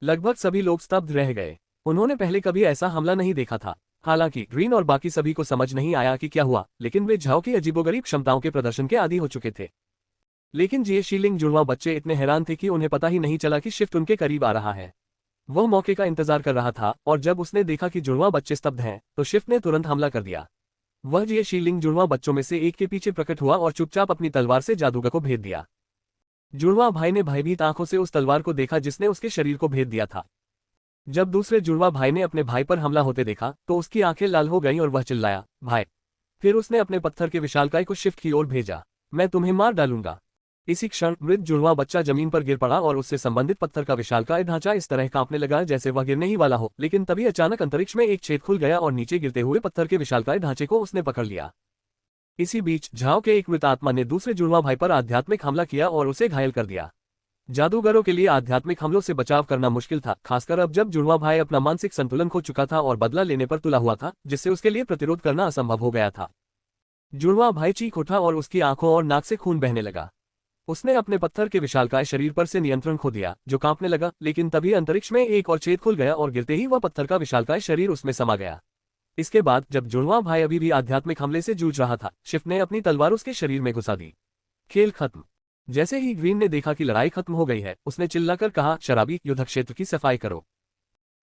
लगभग सभी लोग स्तब्ध रह गए। उन्होंने पहले कभी ऐसा हमला नहीं देखा था। हालांकि ग्रीन और बाकी सभी को समझ नहीं आया कि क्या हुआ, लेकिन वे झाओ की अजीबोगरीब क्षमताओं के प्रदर्शन के आदी हो चुके थे। लेकिन ये शीलिंग जुड़वा बच्चे इतने हैरान थे कि उन्हें पता ही नहीं चला कि शिफ्ट उनके करीब आ रहा है। वह मौके का इंतजार कर रहा था और जब उसने देखा कि जुड़वा बच्चे स्तब्ध हैं तो शिफ्ट ने तुरंत हमला कर दिया। वह ये शीलिंग जुड़वा बच्चों में से एक के पीछे प्रकट हुआ और चुपचाप अपनी तलवार से जादूगर को भेद दिया। जुड़वा भाई ने भयभीत आंखों से उस तलवार को देखा जिसने उसके शरीर को भेद दिया था। जब दूसरे जुड़वा भाई ने अपने भाई पर हमला होते देखा तो उसकी आंखें लाल हो गईं और वह चिल्लाया, भाई। फिर उसने अपने पत्थर के विशालकाय को शिफ्ट की ओर भेजा। मैं तुम्हें मार डालूंगा। इसी क्षण मृत जुड़वा बच्चा जमीन पर गिर पड़ा और उससे संबंधित पत्थर का विशालकाय ढांचा इस तरह कांपने लगा जैसे वह गिरने ही वाला हो, लेकिन तभी अचानक अंतरिक्ष में एक छेद खुल गया और नीचे गिरते हुए पत्थर के विशालकाय ढांचे को उसने पकड़ लिया। इसी बीच झाओ के एक मृत आत्मा ने दूसरे जुड़वा भाई पर आध्यात्मिक हमला किया और उसे घायल कर दिया। जादूगरों के लिए आध्यात्मिक हमलों से बचाव करना मुश्किल था, खासकर अब जब जुड़वा भाई अपना मानसिक संतुलन खो चुका था और बदला लेने पर तुला हुआ था, जिससे उसके लिए प्रतिरोध करना असंभव हो गया था। जुड़वा भाई चीख उठा और उसकी आंखों और नाक से खून बहने लगा। उसने अपने पत्थर के विशालकाय शरीर पर से नियंत्रण खो दिया, जो कांपने लगा, लेकिन तभी अंतरिक्ष में एक और छेद खुल गया और गिरते ही वह पत्थर का विशालकाय शरीर उसमें समा गया। इसके बाद जब जुड़वा भाई अभी भी आध्यात्मिक हमले से जूझ रहा था, शिफ्ट ने अपनी तलवार उसके शरीर में घुसा दी। खेल खत्म। जैसे ही ग्रीन ने देखा कि लड़ाई खत्म हो गई है, उसने चिल्लाकर कहा, शराबी, युद्ध क्षेत्र की सफाई करो।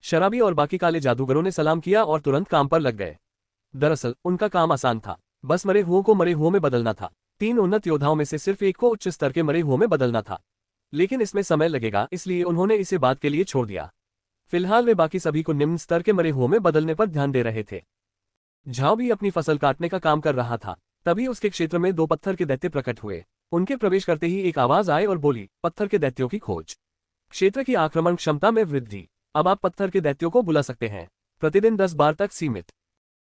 शराबी और बाकी काले जादूगरों ने सलाम किया और तुरंत काम पर लग गए। दरअसल उनका काम आसान था, बस मरे हुओं को मरे हुओं में बदलना था। 3 उन्नत योद्धाओं में से सिर्फ एक को उच्च स्तर के मरे हुओं में बदलना था, लेकिन इसमें समय लगेगा, इसलिए उन्होंने इसे बाद के लिए छोड़ दिया। फिलहाल वे बाकी सभी को निम्न स्तर के मरे हुओं में बदलने पर ध्यान दे रहे थे। झाओ भी अपनी फसल काटने का काम कर रहा था। तभी उसके क्षेत्र में 2 पत्थर के दैत्य प्रकट हुए। उनके प्रवेश करते ही एक आवाज आई और बोली, पत्थर के दैत्यों की खोज। क्षेत्र की आक्रमण क्षमता में वृद्धि। अब आप पत्थर के दैत्यों को बुला सकते हैं, प्रतिदिन 10 बार तक सीमित।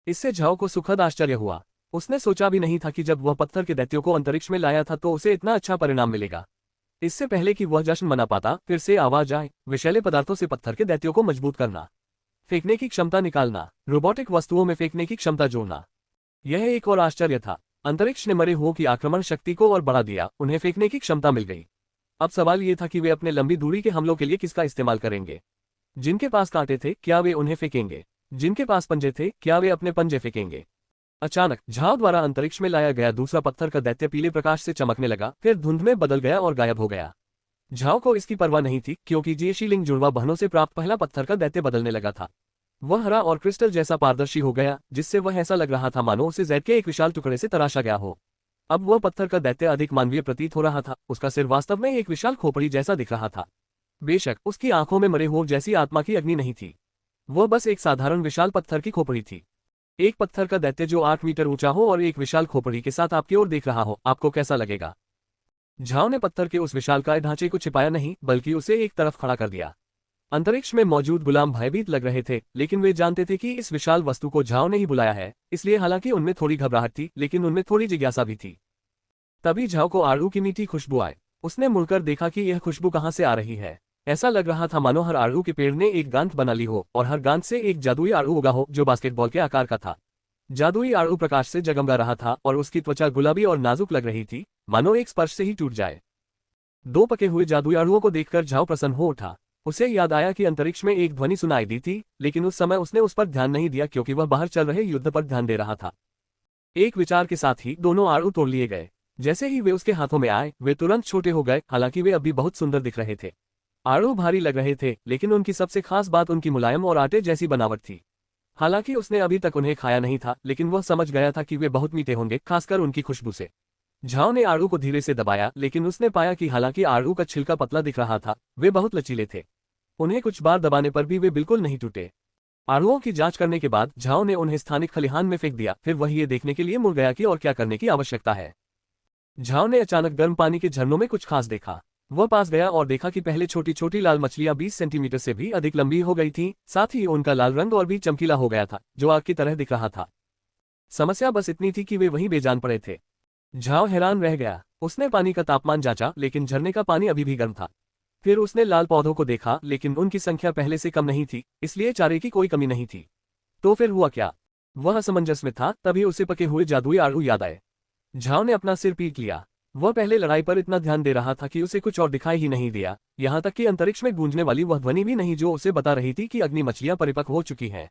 इससे झाओ को सुखद आश्चर्य हुआ। उसने सोचा भी नहीं था कि जब वह पत्थर के दैत्यों को अंतरिक्ष में लाया था तो उसे इतना अच्छा परिणाम मिलेगा। इससे पहले कि वह जश्न मना पाता, फिर से आवाज आए, विषैले पदार्थों से पत्थर के दैत्यों को मजबूत करना, फेंकने की क्षमता निकालना, रोबोटिक वस्तुओं में फेंकने की क्षमता जोड़ना। यह एक और आश्चर्य था। अंतरिक्ष ने मरे हुओं की आक्रमण शक्ति को और बढ़ा दिया, उन्हें फेंकने की क्षमता मिल गई। अब सवाल ये था कि वे अपने लंबी दूरी के हमलों के लिए किसका इस्तेमाल करेंगे। जिनके पास कांटे थे, क्या वे उन्हें फेंकेंगे? जिनके पास पंजे थे, क्या वे अपने पंजे फेंकेंगे? अचानक झाओ द्वारा अंतरिक्ष में लाया गया दूसरा पत्थर का दैत्य पीले प्रकाश से चमकने लगा, फिर धुंध में बदल गया और गायब हो गया। झाओ को इसकी परवाह नहीं थी, क्योंकि जे शीलिंग जुड़वा बहनों से प्राप्त पहला पत्थर का दैत्य बदलने लगा था। वह हरा और क्रिस्टल जैसा पारदर्शी हो गया, जिससे वह ऐसा लग रहा था मानो उसे जैद के एक विशाल टुकड़े से तराशा गया हो। अब वह पत्थर का दैत्य अधिक मानवीय प्रतीत हो रहा था। उसका सिर वास्तव में एक विशाल खोपड़ी जैसा दिख रहा था। बेशक उसकी आंखों में मरे हुए जैसी आत्मा की अग्नि नहीं थी, वह बस एक साधारण विशाल पत्थर की खोपड़ी थी। एक पत्थर का दैत्य जो 8 मीटर ऊंचा हो और एक विशाल खोपड़ी के साथ आपकी ओर देख रहा हो, आपको कैसा लगेगा? झाओ ने पत्थर के उस विशालकाय ढांचे को छिपाया नहीं, बल्कि उसे एक तरफ खड़ा कर दिया। अंतरिक्ष में मौजूद गुलाम भयभीत लग रहे थे, लेकिन वे जानते थे कि इस विशाल वस्तु को झाओ ने ही बुलाया है, इसलिए हालांकि उनमें थोड़ी घबराहट थी, लेकिन उनमें थोड़ी जिज्ञासा भी थी। तभी झाओ को आड़ू की मीठी खुशबू आई। उसने मुड़कर देखा कि यह खुशबू कहाँ से आ रही है। ऐसा लग रहा था मानो हर आड़ू के पेड़ ने एक गांठ बना ली हो और हर गांठ से एक जादुई आड़ू उगा हो जो बास्केटबॉल के आकार का था। जादुई आड़ू प्रकाश से जगमगा रहा था और उसकी त्वचा गुलाबी और नाजुक लग रही थी, मानो एक स्पर्श से ही टूट जाए। 2 पके हुए जादुई आड़ुओं को देखकर झाओ प्रसन्न हो उठा। उसे याद आया कि अंतरिक्ष में एक ध्वनि सुनाई दी थी, लेकिन उस समय उसने उस पर ध्यान नहीं दिया क्योंकि वह बाहर चल रहे युद्ध पर ध्यान दे रहा था। एक विचार के साथ ही दोनों आड़ू तोड़ लिए गए। जैसे ही वे उसके हाथों में आए, वे तुरंत छोटे हो गए, हालांकि वे अभी बहुत सुंदर दिख रहे थे। आड़ू भारी लग रहे थे, लेकिन उनकी सबसे खास बात उनकी मुलायम और आटे जैसी बनावट थी। हालांकि उसने अभी तक उन्हें खाया नहीं था, लेकिन वह समझ गया था कि वे बहुत मीठे होंगे, खासकर उनकी खुशबू से। झाओ ने आड़ू को धीरे से दबाया, लेकिन उसने पाया कि हालांकि आड़ू का छिलका पतला दिख रहा था, वे बहुत लचीले थे। उन्हें कुछ बार दबाने पर भी वे बिल्कुल नहीं टूटे। आड़ुओं की जांच करने के बाद झाओ ने उन्हें स्थानिक खलिहान में फेंक दिया, फिर वह ये देखने के लिए मुड़ गया कि और क्या करने की आवश्यकता है। झाओ ने अचानक गर्म पानी के झरनों में कुछ खास देखा। वह पास गया और देखा कि पहले छोटी छोटी लाल मछलियां 20 सेंटीमीटर से भी अधिक लंबी हो गई थीं, साथ ही उनका लाल रंग और भी चमकीला हो गया था, जो आग की तरह दिख रहा था। समस्या बस इतनी थी कि वे वहीं बेजान पड़े थे। झाओ हैरान रह गया। उसने पानी का तापमान जांचा, लेकिन झरने का पानी अभी भी गर्म था। फिर उसने लाल पौधों को देखा, लेकिन उनकी संख्या पहले से कम नहीं थी, इसलिए चारे की कोई कमी नहीं थी। तो फिर हुआ क्या? वह असमंजस में था, तभी उसे पके हुए जादुई आड़ू याद आए। झाओ ने अपना सिर पीट लिया। वह पहले लड़ाई पर इतना ध्यान दे रहा था कि उसे कुछ और दिखाई ही नहीं दिया, यहाँ तक कि अंतरिक्ष में गूंजने वाली वह ध्वनि भी नहीं जो उसे बता रही थी कि अग्नि मछलियां परिपक्व हो चुकी हैं।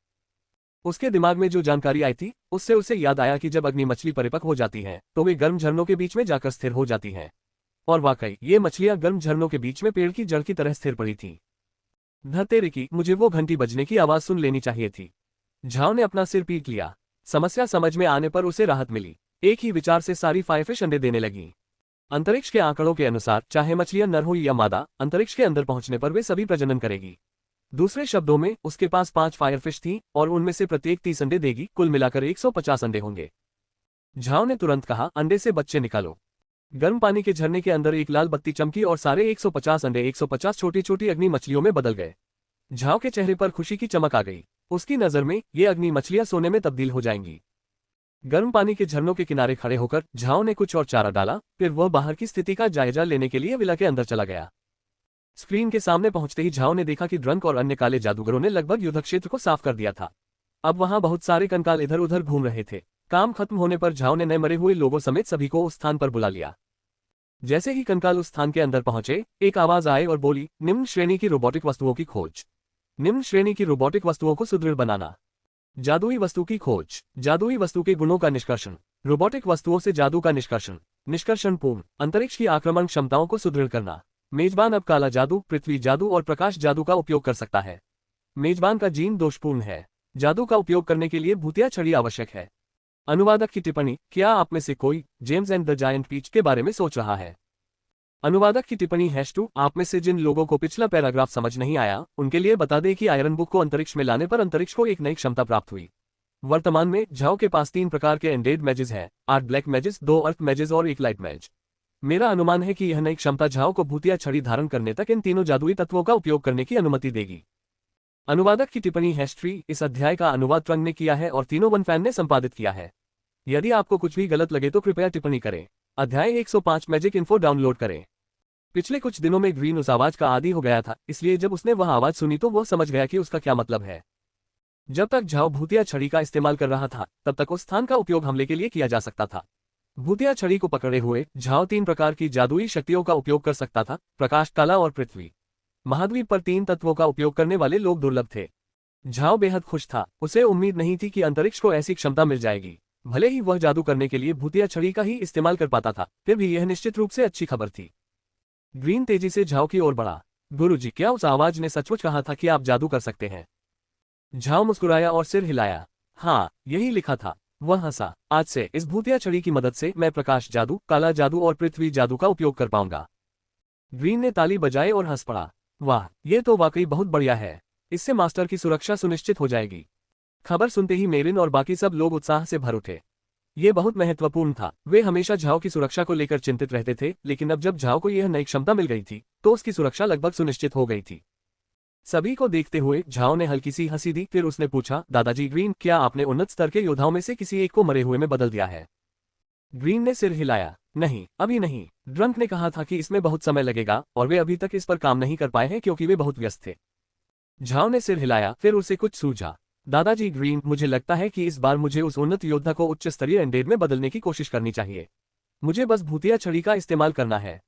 उसके दिमाग में जो जानकारी आई थी, उससे उसे याद आया कि जब अग्नि मछली परिपक्व हो जाती है तो वे गर्म झरनों के बीच में जाकर स्थिर हो जाती हैं। और वाकई ये मछलियां गर्म झरनों के बीच में पेड़ की जड़ की तरह स्थिर पड़ी थीं। धतेरे की, मुझे वो घंटी बजने की आवाज सुन लेनी चाहिए थी। झाओ ने अपना सिर पीट लिया। समस्या समझ में आने पर उसे राहत मिली। एक ही विचार से सारी फायरफिश अंडे देने लगी। अंतरिक्ष के आंकड़ों के अनुसार चाहे मछलियां नर हो या मादा, अंतरिक्ष के अंदर पहुंचने पर वे सभी प्रजनन करेगी। दूसरे शब्दों में, उसके पास 5 फायरफिश थी और उनमें से प्रत्येक 30 अंडे देगी, कुल मिलाकर 150 अंडे होंगे। झाओ ने तुरंत कहा, अंडे से बच्चे निकालो। गर्म पानी के झरने के अंदर एक लाल बत्ती चमकी और सारे 150 अंडे 150 छोटी छोटी अग्नि मछलियों में बदल गए। झाओ के चेहरे पर खुशी की चमक आ गई। उसकी नजर में ये अग्नि मछलियां सोने में तब्दील हो जाएंगी। गर्म पानी के झरनों के किनारे खड़े होकर झाओ ने कुछ और चारा डाला, फिर वह बाहर की स्थिति का जायजा लेने के लिए विला के अंदर चला गया। स्क्रीन के सामने पहुंचते ही झाओ ने देखा कि ड्रंक और अन्य काले जादूगरों ने लगभग युद्ध क्षेत्र को साफ कर दिया था। अब वहां बहुत सारे कंकाल इधर उधर घूम रहे थे। काम खत्म होने पर झाओ ने नए मरे हुए लोगों समेत सभी को उस स्थान पर बुला लिया। जैसे ही कंकाल उस स्थान के अंदर पहुंचे, एक आवाज आई और बोली, निम्न श्रेणी की रोबोटिक वस्तुओं की खोज। निम्न श्रेणी की रोबोटिक वस्तुओं को सुदृढ़ बनाना। जादुई वस्तु की खोज। जादुई वस्तु के गुणों का निष्कर्षण। रोबोटिक वस्तुओं से जादू का निष्कर्षण। निष्कर्षण पूर्ण। अंतरिक्ष की आक्रमण क्षमताओं को सुदृढ़ करना। मेजबान अब काला जादू, पृथ्वी जादू और प्रकाश जादू का उपयोग कर सकता है। मेजबान का जीन दोषपूर्ण है। जादू का उपयोग करने के लिए भूतिया छड़ी आवश्यक है। अनुवादक की टिप्पणी, क्या आप में से कोई James and the Giant Peach के बारे में सोच रहा है? अनुवादक की टिप्पणी #2 आप में से जिन लोगों को पिछला पैराग्राफ समझ नहीं आया, उनके लिए बता दें कि आयरन बुक को अंतरिक्ष में लाने पर अंतरिक्ष को एक नई क्षमता प्राप्त हुई। वर्तमान में झाओ के पास 3 प्रकार के एंडेड मैजेस हैं, 8 ब्लैक मैजेस, 2 अर्थ मैजेस और 1 लाइट मैज। मेरा अनुमान है कि यह नई क्षमता झाओ को भूतिया छड़ी धारण करने तक इन तीनों जादुई तत्वों का उपयोग करने की अनुमति देगी। अनुवादक की टिप्पणी #3 इस अध्याय का अनुवाद ट्रंग ने किया है और तीनों वन फैन ने संपादित किया है। यदि आपको कुछ भी गलत लगे तो कृपया टिप्पणी करें। अध्याय 105 मैजिक इन्फो डाउनलोड करें। पिछले कुछ दिनों में ग्रीन उस आवाज का आदी हो गया था, इसलिए जब उसने वह आवाज सुनी तो वह समझ गया कि उसका क्या मतलब है। जब तक झाओ भूतिया छड़ी का इस्तेमाल कर रहा था, तब तक उस स्थान का उपयोग हमले के लिए किया जा सकता था। भूतिया छड़ी को पकड़े हुए झाओ 3 प्रकार की जादुई शक्तियों का उपयोग कर सकता था, प्रकाश, काला और पृथ्वी। महाद्वीप पर 3 तत्वों का उपयोग करने वाले लोग दुर्लभ थे। झाओ बेहद खुश था। उसे उम्मीद नहीं थी कि अंतरिक्ष को ऐसी क्षमता मिल जाएगी। भले ही वह जादू करने के लिए भूतिया छड़ी का ही इस्तेमाल कर पाता था, फिर भी यह निश्चित रूप से अच्छी खबर थी। ग्रीन तेजी से झाओ की ओर बढ़ा। गुरुजी, क्या उस आवाज ने सचमुच कहा था कि आप जादू कर सकते हैं? झाओ मुस्कुराया और सिर हिलाया। हाँ, यही लिखा था। वह हंसा। आज से इस भूतिया छड़ी की मदद से मैं प्रकाश जादू, काला जादू और पृथ्वी जादू का उपयोग कर पाऊंगा। ग्रीन ने ताली बजाई और हंस पड़ा। वाह, ये तो वाकई बहुत बढ़िया है। इससे मास्टर की सुरक्षा सुनिश्चित हो जाएगी। खबर सुनते ही मेरिन और बाकी सब लोग उत्साह से भर उठे। ये बहुत महत्वपूर्ण था। वे हमेशा झाओ की सुरक्षा को लेकर चिंतित रहते थे, लेकिन अब जब झाओ को यह नई क्षमता मिल गई थी, तो उसकी सुरक्षा लगभग सुनिश्चित हो गई थी। सभी को देखते हुए झाओ ने हल्की सी हंसी दी, फिर उसने पूछा, दादाजी ग्रीन, क्या आपने उन्नत स्तर के योद्धाओं में से किसी एक को मरे हुए में बदल दिया है? ग्रीन ने सिर हिलाया। नहीं, अभी नहीं। ड्रंक ने कहा था कि इसमें बहुत समय लगेगा और वे अभी तक इस पर काम नहीं कर पाए हैं क्योंकि वे बहुत व्यस्त थे। झाओ ने सिर हिलाया, फिर उसे कुछ सूझा। दादाजी ग्रीन, मुझे लगता है कि इस बार मुझे उस उन्नत योद्धा को उच्च स्तरीय एंडेड में बदलने की कोशिश करनी चाहिए। मुझे बस भूतिया छड़ी का इस्तेमाल करना है।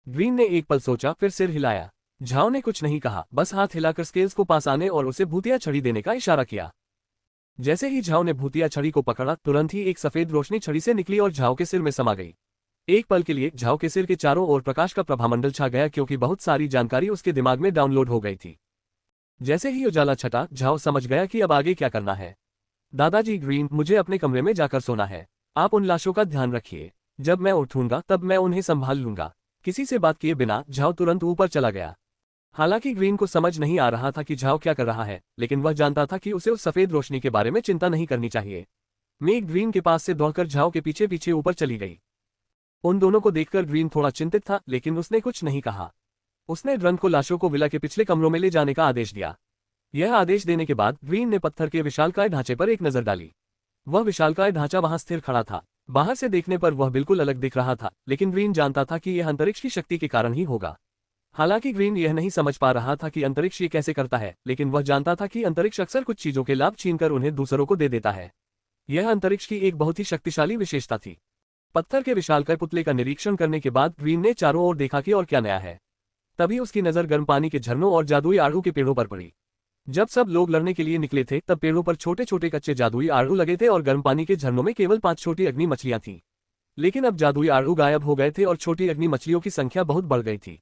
ग्रीन ने एक पल सोचा, फिर सिर हिलाया। झाओ ने कुछ नहीं कहा, बस हाथ हिलाकर स्केल्स को पास आने और उसे भूतिया छड़ी देने का इशारा किया। जैसे ही झाओ ने भूतिया छड़ी को पकड़ा, तुरंत ही एक सफेद रोशनी छड़ी से निकली और झाओ के सिर में समा गई। एक पल के लिए झाओ के सिर के चारों ओर प्रकाश का प्रभामंडल छा गया क्योंकि बहुत सारी जानकारी उसके दिमाग में डाउनलोड हो गई थी। जैसे ही उजाला छटा, झाओ समझ गया कि अब आगे क्या करना है। दादाजी ग्रीन, मुझे अपने कमरे में जाकर सोना है। आप उन लाशों का ध्यान रखिए। जब मैं उठूंगा तब मैं उन्हें संभाल लूंगा। किसी से बात किए बिना झाओ तुरंत ऊपर चला गया। हालांकि ग्रीन को समझ नहीं आ रहा था कि झाओ क्या कर रहा है, लेकिन वह जानता था कि उसे उस सफेद रोशनी के बारे में चिंता नहीं करनी चाहिए। मेघ ग्रीन के पास से दौड़कर झाओ के पीछे पीछे ऊपर चली गई। उन दोनों को देखकर ग्रीन थोड़ा चिंतित था, लेकिन उसने कुछ नहीं कहा। उसने ड्रंक को लाशों को विला के पिछले कमरों में ले जाने का आदेश दिया। यह आदेश देने के बाद ग्रीन ने पत्थर के विशालकाय ढांचे पर एक नजर डाली। वह विशालकाय ढांचा वहां स्थिर खड़ा था। बाहर से देखने पर वह बिल्कुल अलग दिख रहा था, लेकिन ग्रीन जानता था कि यह अंतरिक्ष की शक्ति के कारण ही होगा। हालांकि ग्रीन यह नहीं समझ पा रहा था कि अंतरिक्ष ये कैसे करता है, लेकिन वह जानता था कि अंतरिक्ष अक्सर कुछ चीजों के लाभ छीनकर उन्हें दूसरों को दे देता है। यह अंतरिक्ष की एक बहुत ही शक्तिशाली विशेषता थी। पत्थर के विशालकाय पुतले का निरीक्षण करने के बाद ग्रीन ने चारों ओर देखा कि और क्या नया है। तभी उसकी नजर गर्म पानी के झरनों और जादुई आड़ू के पेड़ों पर पड़ी। जब सब लोग लड़ने के लिए निकले थे तब पेड़ों पर छोटे छोटे कच्चे जादुई आड़ू लगे थे और गर्म पानी के झरनों में केवल 5 छोटी अग्नि मछलियां थीं। लेकिन अब जादुई आड़ू गायब हो गए थे और छोटी अग्नि मछलियों की संख्या बहुत बढ़ गई थी।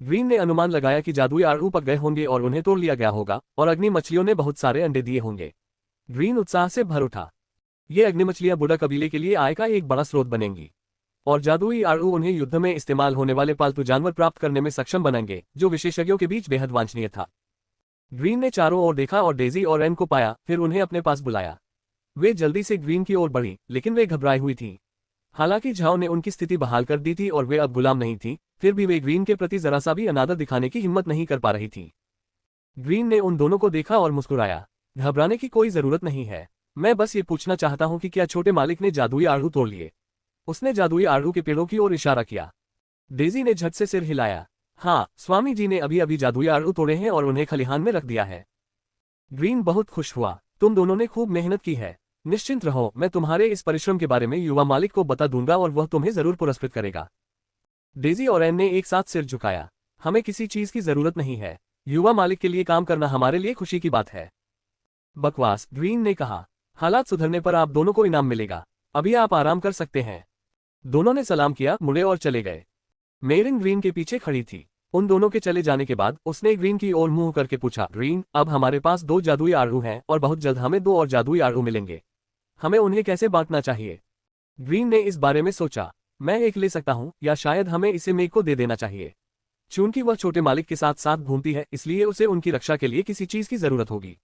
ग्रीन ने अनुमान लगाया कि जादुई आड़ू पक गए होंगे और उन्हें तोड़ लिया गया होगा और अग्नि मछलियों ने बहुत सारे अंडे दिए होंगे। ग्रीन उत्साह से भर उठा। ये अग्नि मछलियां बुडा कबीले के लिए आय का एक बड़ा स्रोत बनेंगी और जादुई आड़ू उन्हें युद्ध में इस्तेमाल होने वाले पालतू जानवर प्राप्त करने में सक्षम बनाएंगे, जो विशेषज्ञों के बीच बेहद वांछनीय था। ग्रीन ने चारों ओर देखा और डेजी और एन को पाया, फिर उन्हें अपने पास बुलाया। वे जल्दी से ग्रीन की ओर बढ़ी, लेकिन वे घबराई हुई थीं। हालांकि झाओ ने उनकी स्थिति बहाल कर दी थी और वे अब गुलाम नहीं थीं, फिर भी वे ग्रीन के प्रति जरा सा भी अनादर दिखाने की हिम्मत नहीं कर पा रही थीं। ग्रीन ने उन दोनों को देखा और मुस्कुराया। घबराने की कोई जरूरत नहीं है, मैं बस ये पूछना चाहता हूं कि क्या छोटे मालिक ने जादुई आड़ू तोड़ लिए? उसने जादुई आड़ू के पेड़ों की ओर इशारा किया। डेजी ने झट से सिर हिलाया। हाँ, स्वामी जी ने अभी अभी जादुई आड़ू तोड़े हैं और उन्हें खलिहान में रख दिया है। ग्रीन बहुत खुश हुआ। तुम दोनों ने खूब मेहनत की है। निश्चिंत रहो, मैं तुम्हारे इस परिश्रम के बारे में युवा मालिक को बता दूंगा और वह तुम्हें जरूर पुरस्कृत करेगा। डेजी और एन ने एक साथ सिर झुकाया। हमें किसी चीज की जरूरत नहीं है, युवा मालिक के लिए काम करना हमारे लिए खुशी की बात है। बकवास, ग्रीन ने कहा। हालात सुधरने पर आप दोनों को इनाम मिलेगा। अभी आप आराम कर सकते हैं। दोनों ने सलाम किया, मुड़े और चले गए। मेरिन ग्रीन के पीछे खड़ी थी। उन दोनों के चले जाने के बाद उसने ग्रीन की ओर मुंह करके पूछा, ग्रीन, अब हमारे पास 2 जादुई आड़ू हैं और बहुत जल्द हमें 2 और जादुई आड़ू मिलेंगे। हमें उन्हें कैसे बांटना चाहिए? ग्रीन ने इस बारे में सोचा। मैं एक ले सकता हूं, या शायद हमें इसे मेग को दे देना चाहिए। चूंकि वह छोटे मालिक के साथ साथ घूमती है, इसलिए उसे उनकी रक्षा के लिए किसी चीज की जरूरत होगी।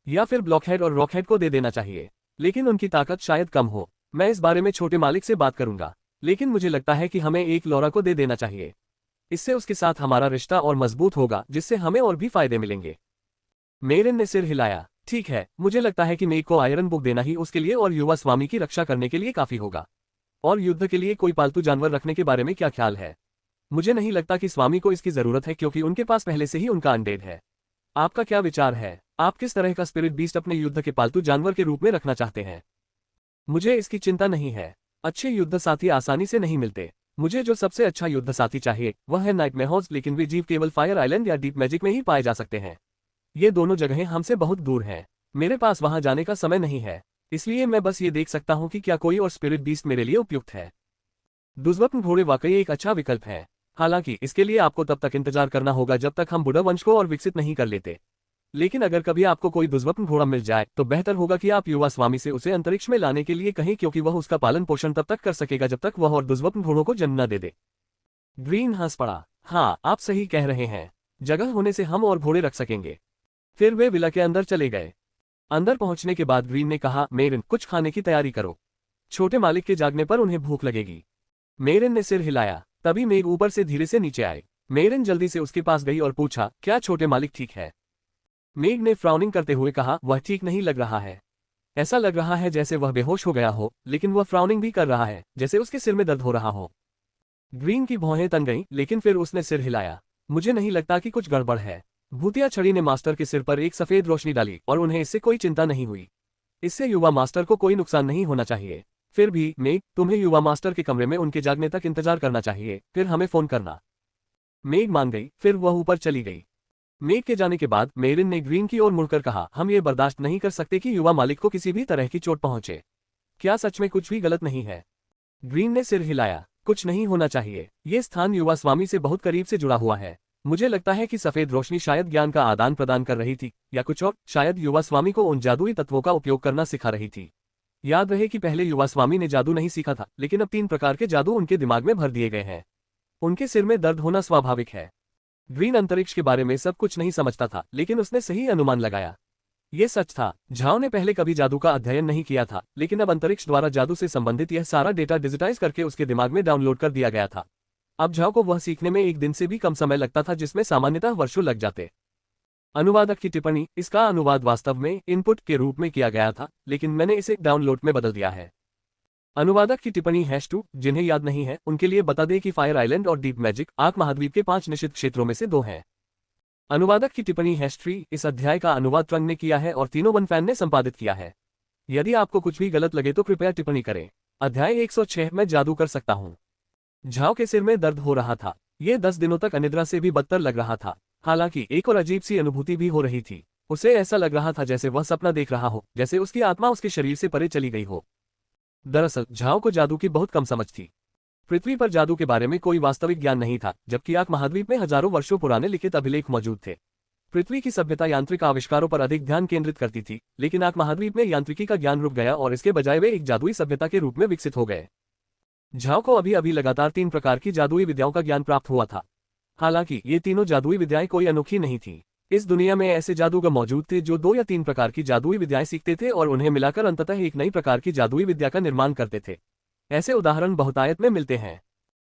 या फिर ब्लॉकहेड और रॉकहेड को दे देना चाहिए, लेकिन उनकी ताकत शायद कम हो। मैं इस बारे में छोटे मालिक से बात करूंगा, लेकिन मुझे लगता है कि हमें एक लॉरा को दे देना चाहिए। इससे उसके साथ हमारा रिश्ता और मजबूत होगा, जिससे हमें और भी फायदे मिलेंगे। मेरिन ने सिर हिलाया। ठीक है, मुझे लगता है कि मेग को आयरन बुक देना ही उसके लिए और युवा स्वामी की रक्षा करने के लिए काफी होगा। और युद्ध के लिए कोई पालतू जानवर रखने के बारे में क्या ख्याल है? मुझे नहीं लगता कि स्वामी को इसकी जरूरत है, क्योंकि उनके पास पहले से ही उनका अनडेड है। आपका क्या विचार है? आप किस तरह का स्पिरिट बीस्ट अपने युद्ध के पालतू जानवर के रूप में रखना चाहते हैं? मुझे इसकी चिंता नहीं है। अच्छे युद्ध साथी आसानी से नहीं मिलते। मुझे जो सबसे अच्छा युद्ध साथी चाहिए वह है नाइटमेहर्स, लेकिन वे जीव केवल फायर आइलैंड या डीप मैजिक में ही पाए जा सकते हैं। ये दोनों जगहें हमसे बहुत दूर हैं। मेरे पास वहां जाने का समय नहीं है, इसलिए मैं बस ये देख सकता हूं कि क्या कोई और स्पिरिट बीस्ट मेरे लिए उपयुक्त है। दुष्वप्न घोड़े वाकई एक अच्छा विकल्प है। हालांकि इसके लिए आपको तब तक इंतजार करना होगा जब तक हम बुढ़ा वंश को और विकसित नहीं कर लेते। लेकिन अगर कभी आपको कोई दुष्वप्न घोड़ा मिल जाए तो बेहतर होगा कि आप युवा स्वामी से उसे अंतरिक्ष में लाने के लिए कहें, क्योंकि वह उसका पालन पोषण तब तक कर सकेगा जब तक वह और दुष्वप्न घोड़ों को जन्म न दे दे। ग्रीन हंस पड़ा। हाँ, आप सही कह रहे हैं। जगह होने से हम और घोड़े रख सकेंगे। फिर वे विला के अंदर चले गए। अंदर पहुंचने के बाद ग्रीन ने कहा, मेरिन, कुछ खाने की तैयारी करो। छोटे मालिक के जागने पर उन्हें भूख लगेगी। मेरिन ने सिर हिलाया। तभी मेघ ऊपर से धीरे से नीचे आए। मेरिन जल्दी से उसके पास गई और पूछा, क्या छोटे मालिक ठीक है? मेघ ने फ्राउनिंग करते हुए कहा, वह ठीक नहीं लग रहा है। ऐसा लग रहा है जैसे वह बेहोश हो गया हो, लेकिन वह फ्राउनिंग भी कर रहा है, जैसे उसके सिर में दर्द हो रहा हो। ग्रीन की भौहें तन गईं, लेकिन फिर उसने सिर हिलाया। मुझे नहीं लगता कि कुछ गड़बड़ है। भूतिया छड़ी ने मास्टर के सिर पर एक सफेद रोशनी डाली और उन्हें इससे कोई चिंता नहीं हुई। इससे युवा मास्टर को कोई नुकसान नहीं होना चाहिए। फिर भी मेघ, तुम्हें युवा मास्टर के कमरे में उनके जागने तक इंतजार करना चाहिए, फिर हमें फोन करना। मेघ मान गई। फिर वह ऊपर चली गई। मेघ के जाने के बाद मेरिन ने ग्रीन की ओर मुड़कर कहा, हम ये बर्दाश्त नहीं कर सकते कि युवा मालिक को किसी भी तरह की चोट पहुंचे। क्या सच में कुछ भी गलत नहीं है? ग्रीन ने सिर हिलाया। कुछ नहीं होना चाहिए। ये स्थान युवा स्वामी से बहुत करीब से जुड़ा हुआ है। मुझे लगता है कि सफेद रोशनी शायद ज्ञान का आदान प्रदान कर रही थी, या कुछ और। शायद युवा स्वामी को उन जादुई तत्वों का उपयोग करना सिखा रही थी। याद रहे कि पहले युवा स्वामी ने जादू नहीं सीखा था, लेकिन अब 3 प्रकार के जादू उनके दिमाग में भर दिए गए हैं। उनके सिर में दर्द होना स्वाभाविक है। ग्रीन अंतरिक्ष के बारे में सब कुछ नहीं समझता था, लेकिन उसने सही अनुमान लगाया। ये सच था, झाओ ने पहले कभी जादू का अध्ययन नहीं किया था, लेकिन अब अंतरिक्ष द्वारा जादू से संबंधित यह सारा डेटा डिजिटाइज करके उसके दिमाग में डाउनलोड कर दिया गया था। अब झाओ को वह सीखने में 1 दिन से भी कम समय लगता था, जिसमें सामान्यतः वर्षों लग जाते। अनुवादक की टिप्पणी, इसका अनुवाद वास्तव में इनपुट के रूप में किया गया था, लेकिन मैंने इसे डाउनलोड में बदल दिया है। अनुवादक की टिप्पणी #2, जिन्हें याद नहीं है उनके लिए बता दें कि फायर आइलैंड और डीप मैजिक आर्क महाद्वीप के 5 निश्चित क्षेत्रों में से 2 हैं। अनुवादक की टिप्पणी #3, इस अध्याय का अनुवाद ट्रंग ने किया है और तीनों वन फैन ने संपादित किया है। यदि आपको कुछ भी गलत लगे तो कृपया टिप्पणी करें। अध्याय 106, मैं जादू कर सकता हूँ। झाओ के सिर में दर्द हो रहा था। ये 10 दिनों तक अनिद्रा से भी बदतर लग रहा था। हालांकि एक और अजीब सी अनुभूति भी हो रही थी। उसे ऐसा लग रहा था जैसे वह सपना देख रहा हो, जैसे उसकी आत्मा उसके शरीर से परे चली गई हो। दरअसल झाओ को जादू की बहुत कम समझ थी। पृथ्वी पर जादू के बारे में कोई वास्तविक ज्ञान नहीं था, जबकि आर्क महाद्वीप में हजारों वर्षों पुराने लिखित अभिलेख मौजूद थे। पृथ्वी की सभ्यता यांत्रिक आविष्कारों पर अधिक ध्यान केंद्रित करती थी, लेकिन आर्क महाद्वीप में यांत्रिकी का ज्ञान रुक गया और इसके बजाय वे एक जादुई सभ्यता के रूप में विकसित हो गए। झाओ को अभी अभी लगातार 3 प्रकार की जादुई विद्याओं का ज्ञान प्राप्त हुआ था। हालांकि ये तीनों जादुई विद्याएं कोई अनोखी नहीं थीं। इस दुनिया में ऐसे जादूगर मौजूद थे जो 2 या 3 प्रकार की जादुई विद्याएं सीखते थे और उन्हें मिलाकर अंततः एक नई प्रकार की जादुई विद्या का निर्माण करते थे। ऐसे उदाहरण बहुतायत में मिलते हैं।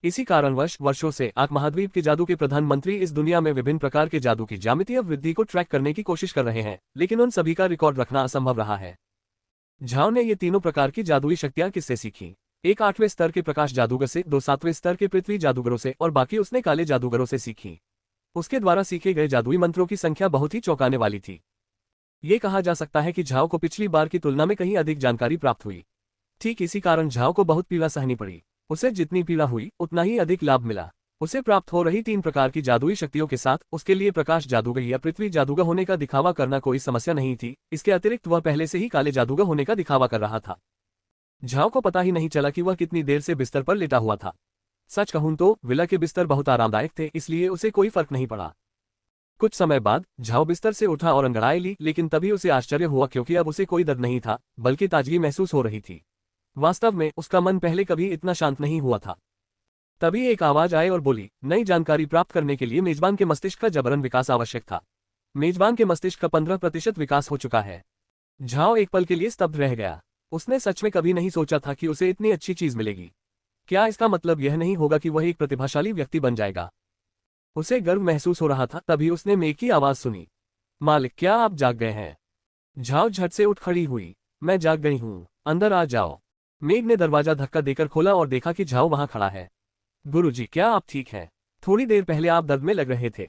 इसी कारणवश वर्षों से आर्क महाद्वीप के जादू के प्रधानमंत्री इस दुनिया में विभिन्न प्रकार के जादू की ज्यामितीय वृद्धि को ट्रैक करने की कोशिश कर रहे हैं, लेकिन उन सभी का रिकॉर्ड रखना असंभव रहा है। झाओ ने ये तीनों प्रकार की जादुई शक्तियां किससे सीखी? एक 8वें स्तर के प्रकाश जादूगर से, 2 7वें स्तर के पृथ्वी जादूगरों से और बाकी उसने काले जादूगरों से सीखी। उसके द्वारा सीखे गए जादुई मंत्रों की संख्या बहुत ही चौंकाने वाली थी। ये कहा जा सकता है कि झाओ को पिछली बार की तुलना में कहीं अधिक जानकारी प्राप्त हुई। ठीक इसी कारण झाओ को बहुत पीड़ा सहनी पड़ी। उसे जितनी पीड़ा हुई उतना ही अधिक लाभ मिला। उसे प्राप्त हो रही 3 प्रकार की जादुई शक्तियों के साथ उसके लिए प्रकाश जादूगर या पृथ्वी जादूगर होने का दिखावा करना कोई समस्या नहीं थी। इसके अतिरिक्त वह पहले से ही काले जादूगर होने का दिखावा कर रहा था। झाओ को पता ही नहीं चला कि वह कितनी देर से बिस्तर पर लेटा हुआ था। सच कहूं तो विला के बिस्तर बहुत आरामदायक थे, इसलिए उसे कोई फर्क नहीं पड़ा। कुछ समय बाद झाओ बिस्तर से उठा और अंगड़ाई ली, लेकिन तभी उसे आश्चर्य हुआ क्योंकि अब उसे कोई दर्द नहीं था, बल्कि ताजगी महसूस हो रही थी। वास्तव में उसका मन पहले कभी इतना शांत नहीं हुआ था। तभी एक आवाज आई और बोली, नई जानकारी प्राप्त करने के लिए मेजबान के मस्तिष्क का जबरन विकास आवश्यक था। मेजबान के मस्तिष्क का 15% विकास हो चुका है। झाओ एक पल के लिए स्तब्ध रह गया। उसने सच में कभी नहीं सोचा था कि उसे इतनी अच्छी चीज मिलेगी। क्या इसका मतलब यह नहीं होगा कि वह एक प्रतिभाशाली व्यक्ति बन जाएगा? उसे गर्व महसूस हो रहा था। तभी उसने मेघ की आवाज सुनी, मालिक, क्या आप जाग गए हैं? झाओ झट से उठ खड़ी हुई। मैं जाग गई हूँ, अंदर आ जाओ। मेघ ने दरवाजा धक्का देकर खोला और देखा कि झाओ वहां खड़ा है। गुरुजी, क्या आप ठीक हैं? थोड़ी देर पहले आप दर्द में लग रहे थे।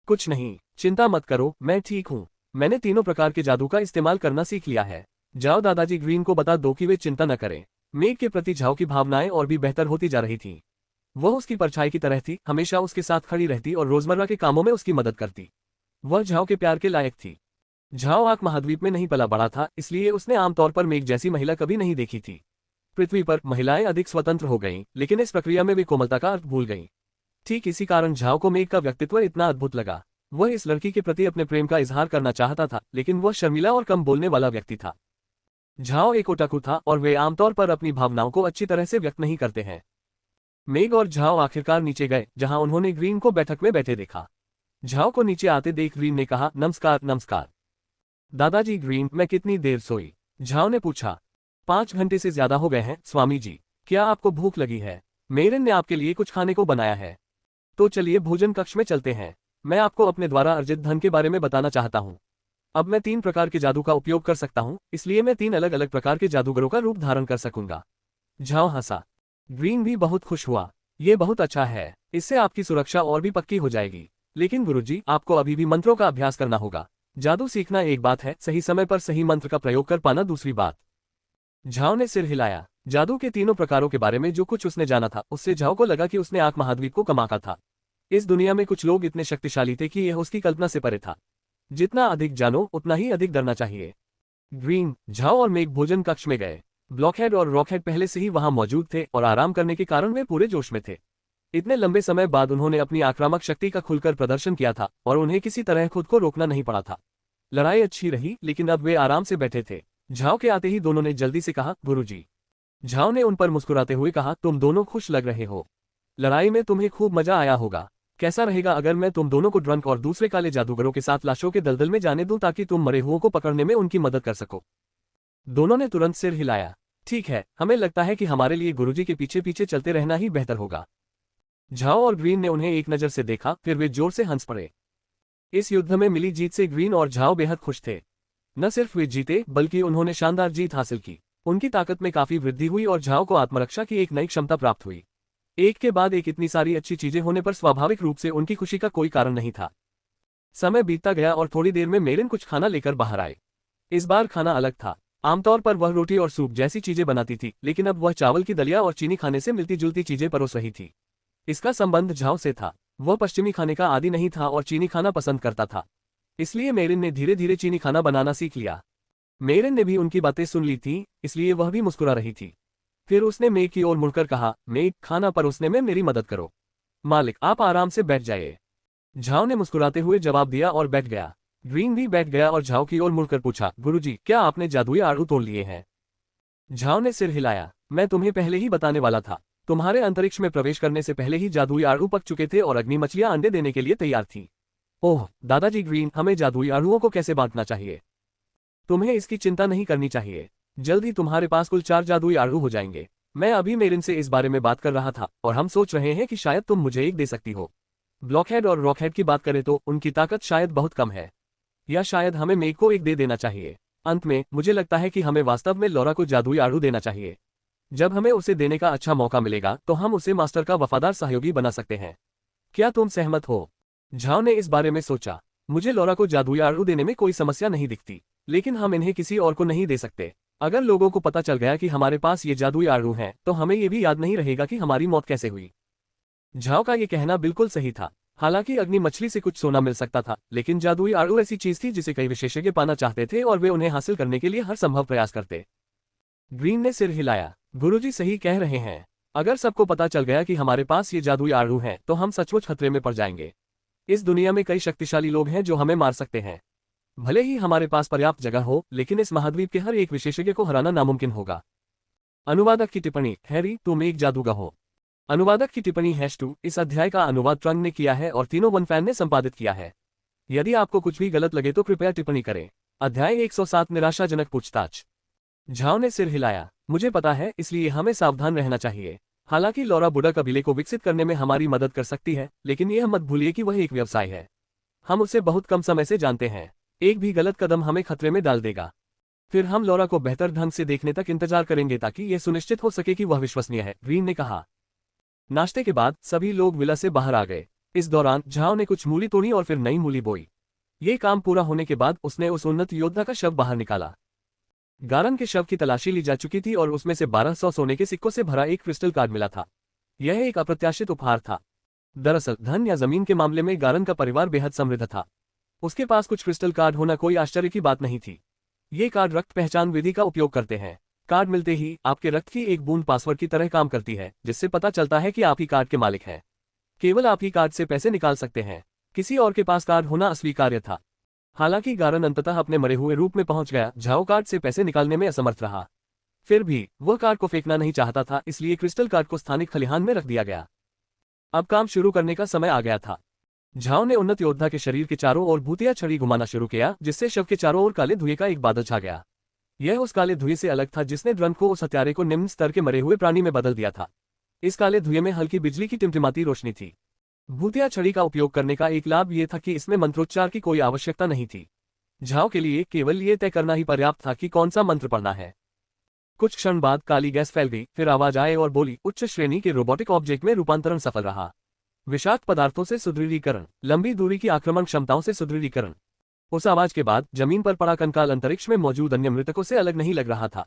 कुछ नहीं, चिंता मत करो, मैं ठीक हूँ। मैंने तीनों प्रकार के जादू का इस्तेमाल करना सीख लिया है। जाओ दादाजी ग्रीन को बता दो कि वे चिंता न करें। मेघ के प्रति झाओ की भावनाएं और भी बेहतर होती जा रही थीं। वह उसकी परछाई की तरह थी, हमेशा उसके साथ खड़ी रहती और रोजमर्रा के कामों में उसकी मदद करती। वह झाओ के प्यार के लायक थी। झाओ आर्क महाद्वीप में नहीं पला बड़ा था, इसलिए उसने आमतौर पर मेघ जैसी महिला कभी नहीं देखी थी। पृथ्वी पर महिलाएं अधिक स्वतंत्र हो गईं, लेकिन इस प्रक्रिया में वे कोमलता का अर्थ भूल गईं। ठीक इसी कारण झाओ को मेघ का व्यक्तित्व इतना अद्भुत लगा। वह इस लड़की के प्रति अपने प्रेम का इजहार करना चाहता था, लेकिन वह शर्मिला और कम बोलने वाला व्यक्ति था। झाओ एक ओटाकू था और वे आमतौर पर अपनी भावनाओं को अच्छी तरह से व्यक्त नहीं करते हैं। मेघ और झाओ आखिरकार नीचे गए, जहां उन्होंने ग्रीन को बैठक में बैठे देखा। झाओ को नीचे आते देख ग्रीन ने कहा, नमस्कार नमस्कार। दादाजी ग्रीन, मैं कितनी देर सोई? झाओ ने पूछा। 5 घंटे से ज्यादा हो गए हैं स्वामी जी। क्या आपको भूख लगी है? मेरन ने आपके लिए कुछ खाने को बनाया है। तो चलिए भोजन कक्ष में चलते हैं। मैं आपको अपने द्वारा अर्जित धन के बारे में बताना चाहता हूँ। अब मैं 3 प्रकार के जादू का उपयोग कर सकता हूँ, इसलिए मैं 3 अलग अलग प्रकार के जादूगरों का रूप धारण कर सकूंगा। झाओ हंसा। ग्रीन भी बहुत खुश हुआ। ये बहुत अच्छा है, इससे आपकी सुरक्षा और भी पक्की हो जाएगी। लेकिन गुरुजी, आपको अभी भी मंत्रों का अभ्यास करना होगा। जादू सीखना एक बात है, सही समय पर सही मंत्र का प्रयोग कर पाना दूसरी बात। झाओ ने सिर हिलाया। जादू के तीनों प्रकारों के बारे में जो कुछ उसने जाना था, उससे झाओ को लगा कि उसने आर्क महाद्वीप को कमाका था। इस दुनिया में कुछ लोग इतने शक्तिशाली थे कि यह उसकी कल्पना से परे था। जितना अधिक जानो उतना ही अधिक डरना चाहिए। ग्रीन, झाओ और मेघ भोजन कक्ष में गए। ब्लॉकहेड और रॉकहेड पहले से ही वहां मौजूद थे और आराम करने के कारण वे पूरे जोश में थे। इतने लंबे समय बाद उन्होंने अपनी आक्रामक शक्ति का खुलकर प्रदर्शन किया था और उन्हें किसी तरह खुद को रोकना नहीं पड़ा था। लड़ाई अच्छी रही, लेकिन अब वे आराम से बैठे थे। झाओ के आते ही दोनों ने जल्दी से कहा, गुरुजी। झाओ ने उन पर मुस्कुराते हुए कहा, तुम दोनों खुश लग रहे हो। लड़ाई में तुम्हें खूब मजा आया होगा। कैसा रहेगा अगर मैं तुम दोनों को ड्रंक और दूसरे काले जादूगरों के साथ लाशों के दलदल में जाने दूं ताकि तुम मरे हुओं को पकड़ने में उनकी मदद कर सको? दोनों ने तुरंत सिर हिलाया। ठीक है, हमें लगता है कि हमारे लिए गुरुजी के पीछे पीछे चलते रहना ही बेहतर होगा। झाओ और ग्रीन ने उन्हें एक नजर से देखा, फिर वे जोर से हंस पड़े। इस युद्ध में मिली जीत से ग्रीन और झाओ बेहद खुश थे। न सिर्फ वे जीते बल्कि उन्होंने शानदार जीत हासिल की। उनकी ताकत में काफी वृद्धि हुई और झाओ को आत्मरक्षा की एक नई क्षमता प्राप्त हुई। एक के बाद एक इतनी सारी अच्छी चीजें होने पर स्वाभाविक रूप से उनकी खुशी का कोई कारण नहीं था। समय बीतता गया और थोड़ी देर में मेरिन कुछ खाना लेकर बाहर आए। इस बार खाना अलग था। आमतौर पर वह रोटी और सूप जैसी चीजें बनाती थी, लेकिन अब वह चावल की दलिया और चीनी खाने से मिलती जुलती चीजें परोस रही थी। इसका संबंध झाओ से था। वह पश्चिमी खाने का आदी नहीं था और चीनी खाना पसंद करता था। इसलिए मेरिन ने धीरे धीरे चीनी खाना बनाना सीख लिया। मेरिन ने भी उनकी बातें सुन ली थी, इसलिए वह भी मुस्कुरा रही थी। फिर उसने मेघ की ओर मुड़कर कहा, मेघ, खाना परोसने में मेरी मदद करो। मालिक, आप आराम से बैठ जाइए। झाओ ने मुस्कुराते हुए जवाब दिया और बैठ गया। ग्रीन भी बैठ गया और झाओ की ओर मुड़कर पूछा, गुरुजी, क्या आपने जादुई आड़ू तोड़ लिए हैं? झाओ ने सिर हिलाया। मैं तुम्हें पहले ही बताने वाला था। तुम्हारे अंतरिक्ष में प्रवेश करने से पहले ही जादुई आड़ू पक चुके थे और अग्नि मछलियां अंडे देने के लिए तैयार थी। ओह दादाजी ग्रीन, हमें जादुई आड़ूओं को कैसे बांटना चाहिए? तुम्हें इसकी चिंता नहीं करनी चाहिए। जल्द ही तुम्हारे पास कुल 4 जादुई आड़ू हो जाएंगे। मैं अभी मेरिन से इस बारे में बात कर रहा था और हम सोच रहे हैं कि शायद तुम मुझे एक दे सकती हो। ब्लॉकहेड और रॉकहेड की बात करें तो उनकी ताकत शायद बहुत कम है, या शायद हमें मेघ को एक दे देना चाहिए। अंत में मुझे लगता है कि हमें वास्तव में लौरा को जादुई आड़ू देना चाहिए। जब हमें उसे देने का अच्छा मौका मिलेगा तो हम उसे मास्टर का वफादार सहयोगी बना सकते हैं। क्या तुम सहमत हो? झाओ ने इस बारे में सोचा। मुझे लौरा को जादुई आड़ू देने में कोई समस्या नहीं दिखती, लेकिन हम इन्हें किसी और को नहीं दे सकते। अगर लोगों को पता चल गया कि हमारे पास ये जादुई आड़ू हैं, तो हमें ये भी याद नहीं रहेगा कि हमारी मौत कैसे हुई। झाओ का ये कहना बिल्कुल सही था। हालांकि अग्नि मछली से कुछ सोना मिल सकता था, लेकिन जादुई आड़ू ऐसी चीज थी जिसे कई विशेषज्ञ पाना चाहते थे और वे उन्हें हासिल करने के लिए हर संभव प्रयास करते। ग्रीन ने सिर हिलाया। गुरुजी सही कह रहे हैं। अगर सबको पता चल गया कि हमारे पास ये जादुई आड़ू हैं, तो हम सचमुच खतरे में पड़ जाएंगे। इस दुनिया में कई शक्तिशाली लोग हैं जो हमें मार सकते हैं। भले ही हमारे पास पर्याप्त जगह हो, लेकिन इस महाद्वीप के हर एक विशेषज्ञ को हराना नामुमकिन होगा। अनुवादक की टिप्पणी, हैरी, तुम एक जादूगर हो। अनुवादक की टिप्पणी #2। इस अध्याय का अनुवाद ट्रंग ने किया है और तीनों वन फैन ने संपादित किया है। यदि आपको कुछ भी गलत लगे तो कृपया टिप्पणी करें। अध्याय 107, निराशाजनक पूछताछ। झाओ ने सिर हिलाया। मुझे पता है, इसलिए हमें सावधान रहना चाहिए। हालांकि लौरा बुडा कबीले को विकसित करने में हमारी मदद कर सकती है, लेकिन यह मत भूलिए कि वह एक व्यवसाय है। हम उसे बहुत कम समय से जानते हैं। एक भी गलत कदम हमें खतरे में डाल देगा। फिर हम लौरा को बेहतर ढंग से देखने तक इंतजार करेंगे ताकि यह सुनिश्चित हो सके कि वह विश्वसनीय है, ग्रीन ने कहा। नाश्ते के बाद सभी लोग विला से बाहर आ गए। इस दौरान झाओ ने कुछ मूली तोड़ी और फिर नई मूली बोई। ये काम पूरा होने के बाद उसने उस उन्नत योद्धा का शव बाहर निकाला। गारन के शव की तलाशी ली जा चुकी थी और उसमें से 1200 सोने के सिक्कों से भरा एक क्रिस्टल कार्ड मिला था। यह एक अप्रत्याशित उपहार था। दरअसल धन या जमीन के मामले में गारन का परिवार बेहद समृद्ध था। उसके पास कुछ क्रिस्टल कार्ड होना कोई आश्चर्य की बात नहीं थी। ये कार्ड रक्त पहचान विधि का उपयोग करते हैं। कार्ड मिलते ही आपके रक्त की एक बूंद पासवर्ड की तरह काम करती है, जिससे पता चलता है कि आप ही कार्ड के मालिक हैं। केवल आप ही कार्ड से पैसे निकाल सकते हैं। किसी और के पास कार्ड होना अस्वीकार्य था। हालांकि गारन अंततः अपने मरे हुए रूप में पहुंच गया। झाओ कार्ड से पैसे निकालने में असमर्थ रहा। फिर भी वह कार्ड को फेंकना नहीं चाहता था, इसलिए क्रिस्टल कार्ड को स्थानिक खलिहान में रख दिया गया। अब काम शुरू करने का समय आ गया था। झाओ ने उन्नत योद्धा के शरीर के चारों ओर भूतिया छड़ी घुमाना शुरू किया, जिससे शव के चारों ओर काले धुएं का एक बादल छा गया। यह उस काले धुएं से अलग था जिसने ड्रंक को, उस हत्यारे को, निम्न स्तर के मरे हुए प्राणी में बदल दिया था। इस काले धुएं में हल्की बिजली की टिमटिमाती रोशनी थी। भूतिया छड़ी का उपयोग करने का एक लाभ यह था कि इसमें मंत्रोच्चार की कोई आवश्यकता नहीं थी। झाओ के लिए केवल ये तय करना ही पर्याप्त था कि कौन सा मंत्र पढ़ना है। कुछ क्षण बाद काली गैस फैल गई, फिर आवाज आए और बोली, उच्च श्रेणी के रोबोटिक ऑब्जेक्ट में रूपांतरण सफल रहा। विषाक्त पदार्थों से सुदृढ़ीकरण, लंबी दूरी की आक्रमण क्षमताओं से सुदृढ़ीकरण। उस आवाज के बाद जमीन पर पड़ा कंकाल अंतरिक्ष में मौजूद अन्य मृतकों से अलग नहीं लग रहा था।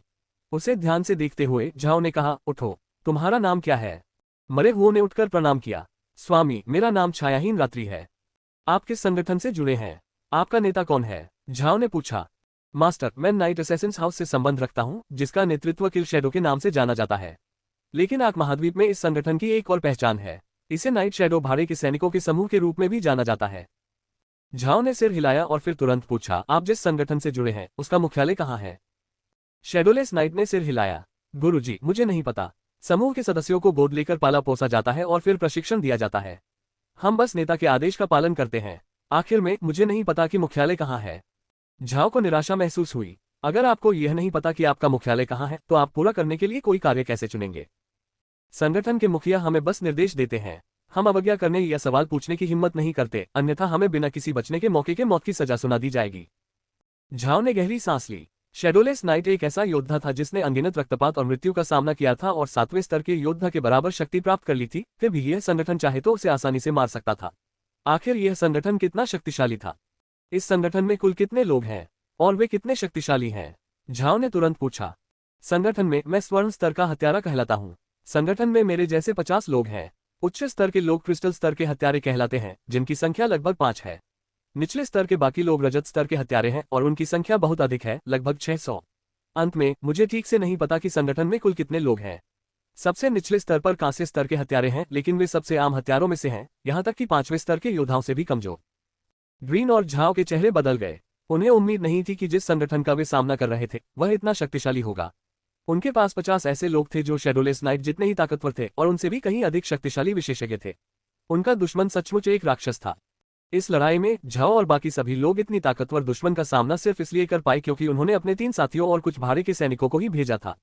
उसे ध्यान से देखते हुए झाओ ने कहा, उठो, तुम्हारा नाम क्या है? मरे हुओं ने उठकर प्रणाम किया। स्वामी, मेरा नाम छायाहीन रात्रि है। आप किस संगठन से जुड़े हैं? आपका नेता कौन है? झाओ ने पूछा। मास्टर, मैं नाइट असैसिन्स हाउस से संबंध रखता हूं, जिसका नेतृत्व किल शैडो के नाम से जाना जाता है। लेकिन आर्क महाद्वीप में इस संगठन की एक और पहचान है। इसे नाइट शैडो भाड़े के सैनिकों के समूह के रूप में भी जाना जाता है। झाओ ने सिर हिलाया और फिर तुरंत पूछा, आप जिस संगठन से जुड़े हैं उसका मुख्यालय कहाँ है? शैडोलेस नाइट ने सिर हिलाया। गुरुजी, मुझे नहीं पता। समूह के सदस्यों को गोद लेकर पाला पोसा जाता है और फिर प्रशिक्षण दिया जाता है। हम बस नेता के आदेश का पालन करते हैं। आखिर में मुझे नहीं पता कि मुख्यालय कहाँ है। झाओ को निराशा महसूस हुई। अगर आपको यह नहीं पता कि आपका मुख्यालय कहाँ है, तो आप पूरा करने के लिए कोई कार्य कैसे चुनेंगे? संगठन के मुखिया हमें बस निर्देश देते हैं। हम अवज्ञा करने या सवाल पूछने की हिम्मत नहीं करते, अन्यथा हमें बिना किसी बचने के मौके के मौत की सजा सुना दी जाएगी। झाओ ने गहरी सांस ली। शैडोलेस नाइट एक ऐसा योद्धा था जिसने अनगिनत रक्तपात और मृत्यु का सामना किया था और 7वें स्तर के योद्धा के बराबर शक्ति प्राप्त कर ली थी, फिर भी यह संगठन चाहे तो उसे आसानी से मार सकता था। आखिर यह संगठन कितना शक्तिशाली था? इस संगठन में कुल कितने लोग हैं और वे कितने शक्तिशाली हैं? झाओ ने तुरंत पूछा। संगठन में मैं स्वर्ण स्तर का हत्यारा कहलाता हूँ। संगठन में मेरे जैसे 50 लोग हैं। उच्च स्तर के लोग क्रिस्टल स्तर के हत्यारे कहलाते हैं, जिनकी संख्या लगभग 5 है। निचले स्तर के बाकी लोग रजत स्तर के हत्यारे हैं और उनकी संख्या बहुत अधिक है, लगभग 600। अंत में मुझे ठीक से नहीं पता कि संगठन में कुल कितने लोग हैं। सबसे निचले स्तर पर कांस्य स्तर के हत्यारे हैं, लेकिन वे सबसे आम हत्यारों में से हैं, यहाँ तक कि 5वें स्तर के योद्धाओं से भी कमजोर। ग्रीन और झाओ के चेहरे बदल गए। उन्हें उम्मीद नहीं थी कि जिस संगठन का वे सामना कर रहे थे वह इतना शक्तिशाली होगा। उनके पास 50 ऐसे लोग थे जो शैडोलेस नाइट जितने ही ताकतवर थे और उनसे भी कहीं अधिक शक्तिशाली विशेषज्ञ थे। उनका दुश्मन सचमुच एक राक्षस था। इस लड़ाई में झाओ और बाकी सभी लोग इतनी ताकतवर दुश्मन का सामना सिर्फ इसलिए कर पाए क्योंकि उन्होंने अपने 3 साथियों और कुछ भाड़े के सैनिकों को ही भेजा था।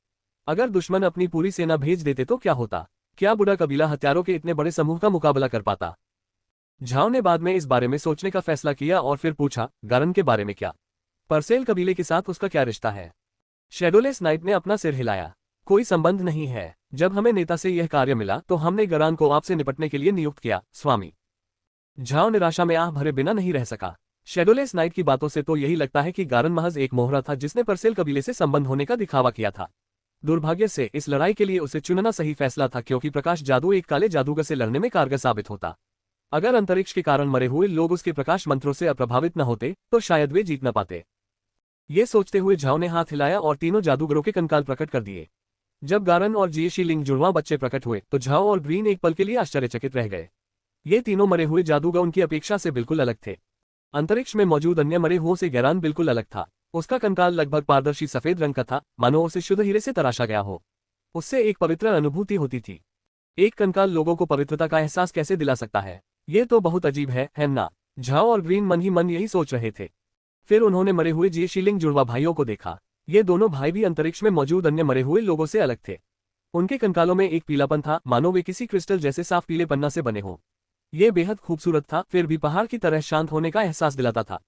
अगर दुश्मन अपनी पूरी सेना भेज देते तो क्या होता? क्या बुरा कबीला हत्यारों के इतने बड़े समूह का मुकाबला कर पाता? झाओ ने बाद में इस बारे में सोचने का फैसला किया और फिर पूछा, गारन के बारे में क्या? परसेल कबीले के साथ उसका क्या रिश्ता है? शैडोलेस नाइट ने अपना सिर हिलाया। कोई संबंध नहीं है। जब हमें नेता से यह कार्य मिला तो हमने गरान को आपसे निपटने के लिए नियुक्त किया, स्वामी। झाओ निराशा में आह भरे बिना नहीं रह सका। शैडोलेस नाइट की बातों से तो यही लगता है कि गारन महज एक मोहरा था जिसने परसेल कबीले से संबंध होने का दिखावा किया था। दुर्भाग्य से इस लड़ाई के लिए उसे चुनना सही फैसला था, क्योंकि प्रकाश जादू एक काले जादूगर से लड़ने में कारगर साबित होता। अगर अंतरिक्ष के कारण मरे हुए लोग उसके प्रकाश मंत्रों से अप्रभावित न होते तो शायद वे जीत न पाते। ये सोचते हुए झाओ ने हाथ हिलाया और तीनों जादूगरों के कंकाल प्रकट कर दिए। जब गारन और जिएशी लिंग जुड़वां बच्चे प्रकट हुए तो झाओ और ग्रीन एक पल के लिए आश्चर्यचकित रह गए। ये तीनों मरे हुए जादूगर उनकी अपेक्षा से बिल्कुल अलग थे। अंतरिक्ष में मौजूद अन्य मरे हुओं से गैरान बिल्कुल अलग था। उसका कंकाल लगभग पारदर्शी सफेद रंग का था, मानो उसे शुद्ध हीरे से तराशा गया हो। उससे एक पवित्र अनुभूति होती थी। एक कंकाल लोगों को पवित्रता का एहसास कैसे दिला सकता है? ये तो बहुत अजीब है ना? झाओ और ग्रीन मन ही मन यही सोच रहे थे। फिर उन्होंने मरे हुए जिएशी लिंग जुड़वा भाइयों को देखा। ये दोनों भाई भी अंतरिक्ष में मौजूद अन्य मरे हुए लोगों से अलग थे। उनके कंकालों में एक पीलापन था, मानो वे किसी क्रिस्टल जैसे साफ पीले पन्ना से बने हों। ये बेहद खूबसूरत था, फिर भी पहाड़ की तरह शांत होने का एहसास दिलाता था।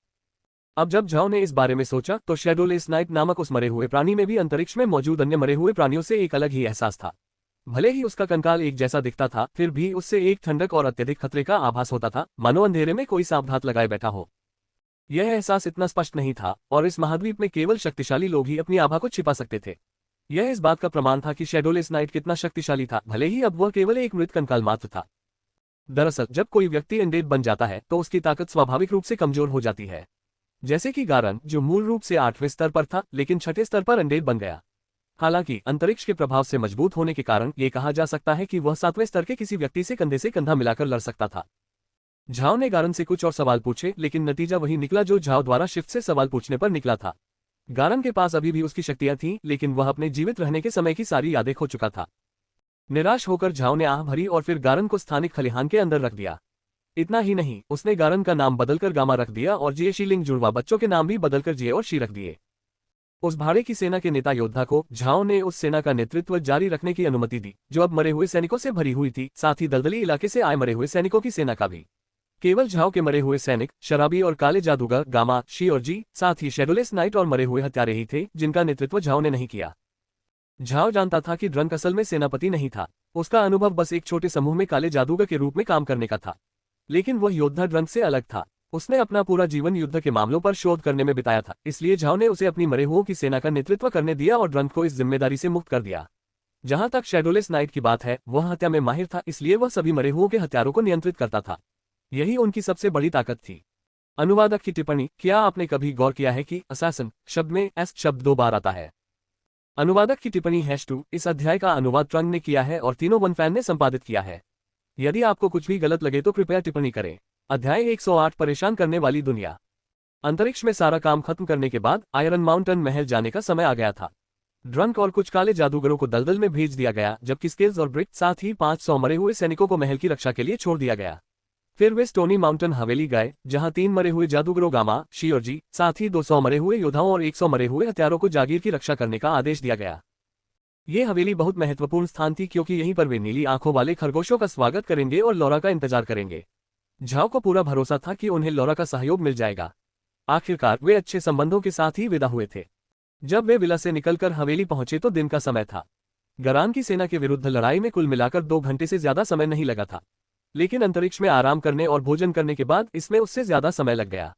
अब जब झाओ ने इस बारे में सोचा तो शैडोलेस नाइट नामक उस मरे हुए प्राणी में भी अंतरिक्ष में मौजूद अन्य मरे हुए प्राणियों से एक अलग ही एहसास था। भले ही उसका कंकाल एक जैसा दिखता था, फिर भी उससे एक ठंडक और अत्यधिक खतरे का आभास होता था, मानो अंधेरे में कोई सांप घात लगाए बैठा हो। यह एहसास इतना स्पष्ट नहीं था और इस महाद्वीप में केवल शक्तिशाली लोग ही अपनी आभा को छिपा सकते थे। यह इस बात का प्रमाण था कि शैडोलेस नाइट कितना शक्तिशाली था, भले ही अब वह केवल एक मृत कंकाल मात्र था। दरअसल जब कोई व्यक्ति अनडेड बन जाता है तो उसकी ताकत स्वाभाविक रूप से कमजोर हो जाती है। जैसे कि गारन, जो मूल रूप से 8वें स्तर पर था लेकिन 6ठे स्तर पर अनडेड बन गया। हालांकि अंतरिक्ष के प्रभाव से मजबूत होने के कारण ये कहा जा सकता है कि वह 7वें स्तर के किसी व्यक्ति से कंधा मिलाकर लड़ सकता था। झाओ ने गारन से कुछ और सवाल पूछे, लेकिन नतीजा वही निकला जो झाओ द्वारा शिफ्ट से सवाल पूछने पर निकला था। गारन के पास अभी भी उसकी शक्तियां थीं, लेकिन वह अपने जीवित रहने के समय की सारी यादें खो चुका था। निराश होकर झाओ ने आह भरी और फिर गारन को स्थानिक खलिहान के अंदर रख दिया। इतना ही नहीं, उसने गारन का नाम बदलकर गामा रख दिया और जिएशी लिंग जुड़वा बच्चों के नाम भी बदलकर जिए और शी रख दिए। उस भाड़े की सेना के नेता योद्धा को झाओ ने उस सेना का नेतृत्व जारी रखने की अनुमति दी जो अब मरे हुए सैनिकों से भरी हुई थी, साथ ही दलदली इलाके से आए मरे हुए सैनिकों की सेना का भी। केवल झाओ के मरे हुए सैनिक, शराबी और काले जादूगर गामा, शी और जी, साथ ही शैडोलेस नाइट और मरे हुए हत्यारे ही थे जिनका नेतृत्व झाओ ने नहीं किया। झाओ जानता था कि ड्रंक असल में सेनापति नहीं था। उसका अनुभव बस एक छोटे समूह में काले जादूगर के रूप में काम करने का था। लेकिन वह योद्धा ड्रंक से अलग था। उसने अपना पूरा जीवन युद्ध के मामलों पर शोध करने में बिताया था, इसलिए झाओ ने उसे अपनी मरे हुओं की सेना का नेतृत्व करने दिया और ड्रंक को इस जिम्मेदारी से मुक्त कर दिया। जहां तक शैडोलेस नाइट की बात है, वह हत्या में माहिर था, इसलिए वह सभी मरे हुओं के हत्यारों को नियंत्रित करता था। यही उनकी सबसे बड़ी ताकत थी। अनुवादक की टिप्पणी, क्या आपने कभी गौर किया है कि असैसिन शब्द में एस शब्द 2 बार आता है? अनुवादक की टिप्पणी #2 इस अध्याय का अनुवाद ट्रंग ने किया है और तीनों वन फैन ने संपादित किया है। यदि आपको कुछ भी गलत लगे तो कृपया टिप्पणी करें। अध्याय 108 परेशान करने वाली दुनिया। अंतरिक्ष में सारा काम खत्म करने के बाद आयरन माउंटेन महल जाने का समय आ गया था। ड्रंक और कुछ काले जादूगरों को दलदल में भेज दिया गया, जबकि स्किल्स और ब्रिक साथ ही 500 मरे हुए सैनिकों को महल की रक्षा के लिए छोड़ दिया गया। फिर वे स्टोनी माउंटेन हवेली गए, जहां 3 मरे हुए जादूगरों गामा, शी और जी, साथ ही 200 मरे हुए योद्धाओं और 100 मरे हुए हथियारों को जागीर की रक्षा करने का आदेश दिया गया। ये हवेली बहुत महत्वपूर्ण स्थान थी क्योंकि यहीं पर वे नीली आंखों वाले खरगोशों का स्वागत करेंगे और लौरा का इंतजार करेंगे। झाओ को पूरा भरोसा था कि उन्हें लौरा का सहयोग मिल जाएगा। आखिरकार वे अच्छे संबंधों के साथ ही विदा हुए थे। जब वे विला से निकलकर हवेली पहुंचे तो दिन का समय था। गरान की सेना के विरुद्ध लड़ाई में कुल मिलाकर 2 घंटे से ज्यादा समय नहीं लगा था, लेकिन अंतरिक्ष में आराम करने और भोजन करने के बाद इसमें उससे ज्यादा समय लग गया।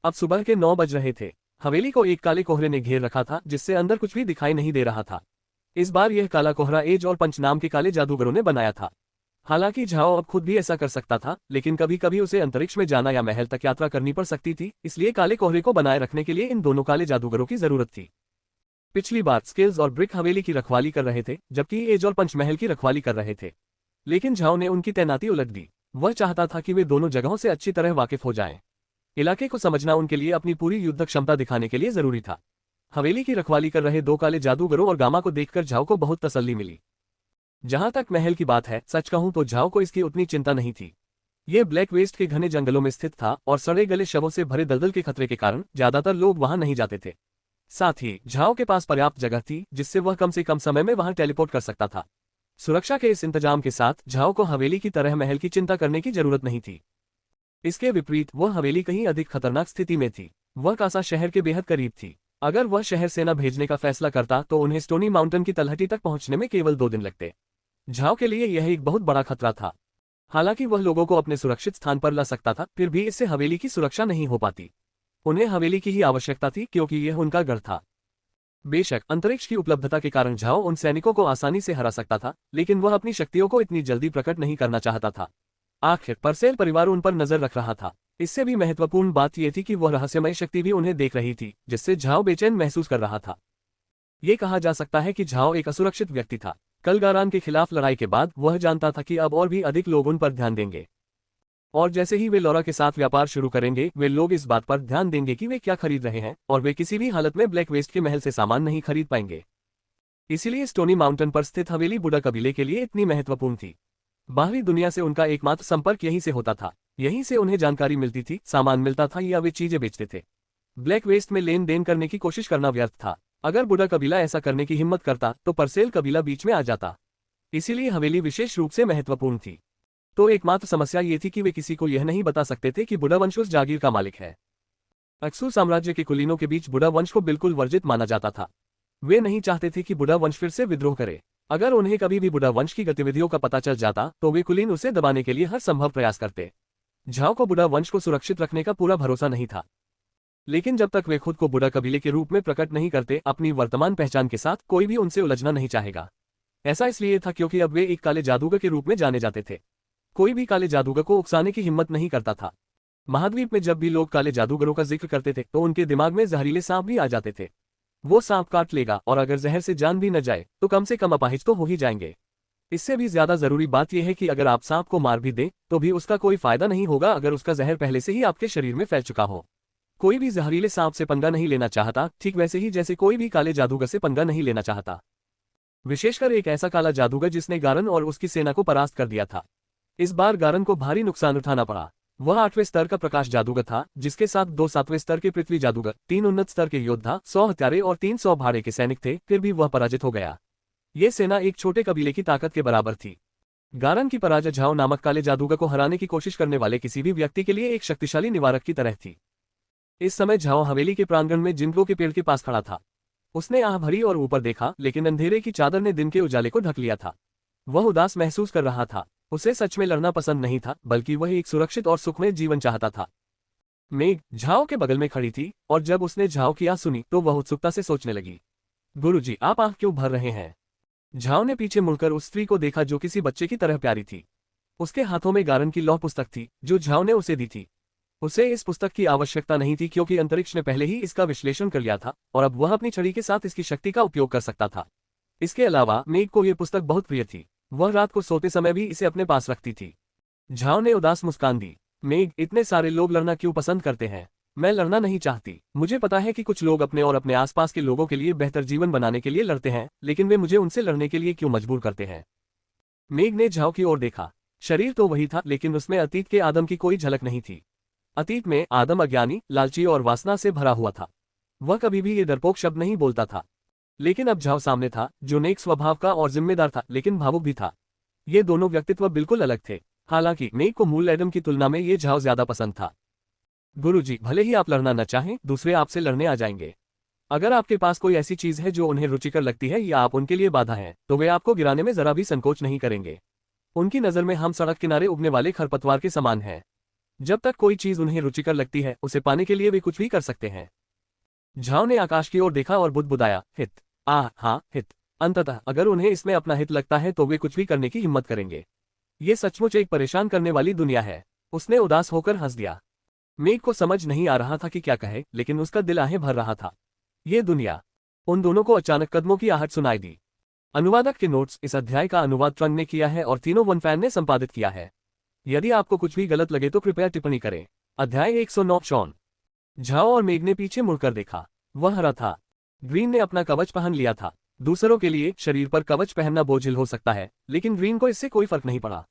अब सुबह के 9 बज रहे थे। हवेली को एक काले कोहरे ने घेर रखा था जिससे अंदर कुछ भी दिखाई नहीं दे रहा था। इस बार यह काला कोहरा एज और पंच नाम के काले जादूगरों ने बनाया था। हालांकि झाओ अब खुद भी ऐसा कर सकता था, लेकिन कभी कभी उसे अंतरिक्ष में जाना या महल तक यात्रा करनी पड़ सकती थी, इसलिए काले कोहरे को बनाए रखने के लिए इन दोनों काले जादूगरों की जरूरत थी। पिछली बार स्किल्स और ब्रिक हवेली की रखवाली कर रहे थे, जबकि एज और पंच महल की रखवाली कर रहे थे। लेकिन झाओ ने उनकी तैनाती उलट दी। वह चाहता था कि वे दोनों जगहों से अच्छी तरह वाकिफ हो जाएं। इलाके को समझना उनके लिए अपनी पूरी युद्ध क्षमता दिखाने के लिए जरूरी था। हवेली की रखवाली कर रहे 2 काले जादूगरों और गामा को देखकर झाओ को बहुत तसल्ली मिली। जहां तक महल की बात है, सच कहूं तो झाओ को इसकी उतनी चिंता नहीं थी। ये ब्लैक वेस्ट के घने जंगलों में स्थित था और सड़े गले शवों से भरे दलदल के खतरे के कारण ज्यादातर लोग वहां नहीं जाते थे। साथ ही झाओ के पास पर्याप्त जगह थी जिससे वह कम से कम समय में वहां टेलीपोर्ट कर सकता था। सुरक्षा के इस इंतजाम के साथ झाओ को हवेली की तरह महल की चिंता करने की जरूरत नहीं थी। इसके विपरीत वह हवेली कहीं अधिक खतरनाक स्थिति में थी। वह कासा शहर के बेहद करीब थी। अगर वह शहर सेना भेजने का फैसला करता तो उन्हें स्टोनी माउंटेन की तलहटी तक पहुंचने में केवल 2 दिन लगते। झाओ के लिए यह एक बहुत बड़ा खतरा था। हालांकि वह लोगों को अपने सुरक्षित स्थान पर ला सकता था, फिर भी इससे हवेली की सुरक्षा नहीं हो पाती। उन्हें हवेली की ही आवश्यकता थी क्योंकि यह उनका घर था। बेशक अंतरिक्ष की उपलब्धता के कारण झाओ उन सैनिकों को आसानी से हरा सकता था, लेकिन वह अपनी शक्तियों को इतनी जल्दी प्रकट नहीं करना चाहता था। आखिर परसेल परिवार उन पर नजर रख रहा था। इससे भी महत्वपूर्ण बात यह थी कि वह रहस्यमय शक्ति भी उन्हें देख रही थी, जिससे झाओ बेचैन महसूस कर रहा था। ये कहा जा सकता है कि झाओ एक असुरक्षित व्यक्ति था। कल गारान के खिलाफ लड़ाई के बाद वह जानता था कि अब और भी अधिक लोग उन पर ध्यान देंगे, और जैसे ही वे लौरा के साथ व्यापार शुरू करेंगे, वे लोग इस बात पर ध्यान देंगे कि वे क्या खरीद रहे हैं, और वे किसी भी हालत में ब्लैक वेस्ट के महल से सामान नहीं खरीद पाएंगे। इसीलिए स्टोनी माउंटेन पर स्थित हवेली बुडा कबीले के लिए इतनी महत्वपूर्ण थी। बाहरी दुनिया से उनका एकमात्र संपर्क यहीं से होता था। यहीं से उन्हें जानकारी मिलती थी, सामान मिलता था या वे चीजें बेचते थे। ब्लैक वेस्ट में लेन देन करने की कोशिश करना व्यर्थ था। अगर बुडा कबीला ऐसा करने की हिम्मत करता तो परसेल कबीला बीच में आ जाता। इसीलिए हवेली विशेष रूप से महत्वपूर्ण थी। तो एकमात्र समस्या ये थी कि वे किसी को यह नहीं बता सकते थे कि बुडा वंश उस जागीर का मालिक है। अक्सू साम्राज्य के कुलीनों के बीच बुडा वंश को बिल्कुल वर्जित माना जाता था। वे नहीं चाहते थे कि बुडा वंश फिर से विद्रोह करे। अगर उन्हें कभी भी बुडा वंश की गतिविधियों का पता चल जाता तो वे कुलीन उसे दबाने के लिए हर संभव प्रयास करते। झाओ को बुडा वंश को सुरक्षित रखने का पूरा भरोसा नहीं था। लेकिन जब तक वे खुद को बुडा कबीले के रूप में प्रकट नहीं करते, अपनी वर्तमान पहचान के साथ कोई भी उनसे उलझना नहीं चाहेगा। ऐसा इसलिए था क्योंकि अब वे एक काले जादूगर के रूप में जाने जाते थे। कोई भी काले जादूगर को उकसाने की हिम्मत नहीं करता था। महाद्वीप में जब भी लोग काले जादूगरों का जिक्र करते थे तो उनके दिमाग में जहरीले सांप भी आ जाते थे। वो सांप काट लेगा, और अगर जहर से जान भी न जाए तो कम से कम अपाहिज तो हो ही जाएंगे। इससे भी ज्यादा जरूरी बात यह है कि अगर आप सांप को मार भी दें तो भी उसका कोई फायदा नहीं होगा अगर उसका जहर पहले से ही आपके शरीर में फैल चुका हो। कोई भी जहरीले सांप से पंगा नहीं लेना चाहता, ठीक वैसे ही जैसे कोई भी काले जादूगर से पंगा नहीं लेना चाहता। विशेषकर एक ऐसा काला जादूगर जिसने गारन और उसकी सेना को परास्त कर दिया था। इस बार गारन को भारी नुकसान उठाना पड़ा। वह 8वें स्तर का प्रकाश जादूगर था, जिसके साथ 2 7वें स्तर के पृथ्वी जादूगर, 3 उन्नत स्तर के योद्धा, 100 हत्यारे और 300 भाड़े के सैनिक थे। फिर भी वह पराजित हो गया। ये सेना एक छोटे कबीले की ताकत के बराबर थी। गारन की पराजय झाओ नामक काले जादूगर को हराने की कोशिश करने वाले किसी भी व्यक्ति के लिए एक शक्तिशाली निवारक की तरह थी। इस समय झाओ हवेली के प्रांगण में जिंगलो के पेड़ के पास खड़ा था। उसने आह भरी और ऊपर देखा, लेकिन अंधेरे की चादर ने दिन के उजाले को ढक लिया था। वह उदास महसूस कर रहा था। उसे सच में लड़ना पसंद नहीं था, बल्कि वह एक सुरक्षित और सुखमय जीवन चाहता था। मेघ झाओ के बगल में खड़ी थी, और जब उसने झाओ की आह सुनी तो वह उत्सुकता से सोचने लगी, गुरुजी, आप आंख क्यों भर रहे हैं? झाओ ने पीछे मुड़कर उस स्त्री को देखा जो किसी बच्चे की तरह प्यारी थी। उसके हाथों में गारन की लौह पुस्तक थी जो झाओ ने उसे दी थी। उसे इस पुस्तक की आवश्यकता नहीं थी क्योंकि अंतरिक्ष ने पहले ही इसका विश्लेषण कर लिया था, और अब वह अपनी छड़ी के साथ इसकी शक्ति का उपयोग कर सकता था। इसके अलावा मेघ को यह पुस्तक बहुत प्रिय थी। वह रात को सोते समय भी इसे अपने पास रखती थी। झाओ ने उदास मुस्कान दी। मेघ, इतने सारे लोग लड़ना क्यों पसंद करते हैं? मैं लड़ना नहीं चाहती। मुझे पता है कि कुछ लोग अपने और अपने आसपास के लोगों के लिए बेहतर जीवन बनाने के लिए लड़ते हैं, लेकिन वे मुझे उनसे लड़ने के लिए क्यों मजबूर करते हैं? मेघ ने झाओ की ओर देखा। शरीर तो वही था, लेकिन उसमें अतीत के आदम की कोई झलक नहीं थी। अतीत में आदम अज्ञानी, लालची और वासना से भरा हुआ था। वह कभी भी ये डरपोक शब्द नहीं बोलता था। लेकिन अब झाओ सामने था, जो नेक स्वभाव का और जिम्मेदार था, लेकिन भावुक भी था। ये दोनों व्यक्तित्व बिल्कुल अलग थे। हालांकि नेक को मूल एडम की तुलना में ये झाओ ज्यादा पसंद था। गुरुजी, भले ही आप लड़ना न चाहें, दूसरे आपसे लड़ने आ जाएंगे। अगर आपके पास कोई ऐसी चीज है जो उन्हें रुचिकर लगती है या आप उनके लिए बाधा हैं, तो वे आपको गिराने में जरा भी संकोच नहीं करेंगे। उनकी नजर में हम सड़क किनारे उगने वाले खरपतवार के समान हैं। जब तक कोई चीज उन्हें रुचिकर लगती है, उसे पाने के लिए वे कुछ भी कर सकते हैं। झाओ ने आकाश की ओर देखा और बुदबुदाया, हित। हाँ, हित। अंततः अगर उन्हें इसमें अपना हित लगता है तो वे कुछ भी करने की हिम्मत करेंगे। ये सचमुच एक परेशान करने वाली दुनिया है। उसने उदास होकर हंस दिया। मेघ को समझ नहीं आ रहा था कि क्या कहे, लेकिन उसका दिल आहें भर रहा था। ये दुनिया। उन दोनों को अचानक कदमों की आहट सुनाई दी। अनुवादक के नोट्स। इस अध्याय का अनुवाद ट्रंग ने किया है और तीनों वन फैन ने संपादित किया है। यदि आपको कुछ भी गलत लगे तो कृपया टिप्पणी करें। अध्याय 109। शॉन। झाओ और मेघ ने पीछे मुड़कर देखा। वह हरा था। ग्रीन ने अपना कवच पहन लिया था। दूसरों के लिए शरीर पर कवच पहनना बोझिल हो सकता है, लेकिन ग्रीन को इससे कोई फर्क नहीं पड़ा।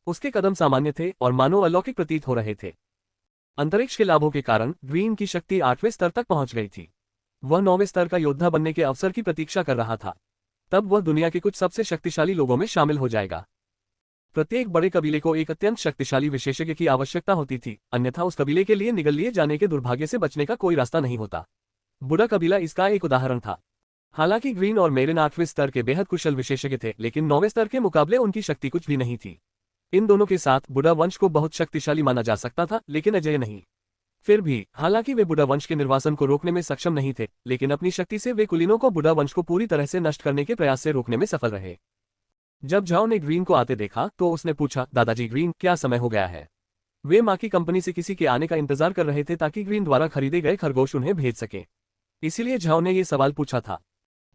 उसके कदम सामान्य थे और मानो अलौकिक प्रतीत हो रहे थे। अंतरिक्ष के लाभों के कारण ग्रीन की शक्ति 8वें स्तर तक पहुंच गई थी। वह 9वें स्तर का योद्धा बनने के अवसर की प्रतीक्षा कर रहा था। तब वह दुनिया के कुछ सबसे शक्तिशाली लोगों में शामिल हो जाएगा। प्रत्येक बड़े कबीले को एक अत्यंत शक्तिशाली विशेषज्ञ की आवश्यकता होती थी, अन्यथा उस कबीले के लिए निगल लिए जाने के दुर्भाग्य से बचने का कोई रास्ता नहीं होता। बुरा कबीला इसका एक उदाहरण था। हालांकि ग्रीन और मेरिन 8वें स्तर के बेहद कुशल विशेषज्ञ थे, लेकिन 9वें स्तर के मुकाबले उनकी शक्ति कुछ भी नहीं थी। इन दोनों के साथ बुढ़ा वंश को बहुत शक्तिशाली माना जा सकता था, लेकिन अजेय नहीं। फिर भी, हालांकि वे बुढ़ा वंश के निर्वासन को रोकने में सक्षम नहीं थे, लेकिन अपनी शक्ति से वे कुलीनों को बुढ़ा वंश को पूरी तरह से नष्ट करने के प्रयास से रोकने में सफल रहे। जब झाओ ने ग्रीन को आते देखा तो उसने पूछा, दादाजी ग्रीन, क्या समय हो गया है? वे माँ की कंपनी से किसी के आने का इंतजार कर रहे थे ताकि ग्रीन द्वारा खरीदे गए खरगोश उन्हें भेज सके। इसीलिए झाओ ने ये सवाल पूछा था।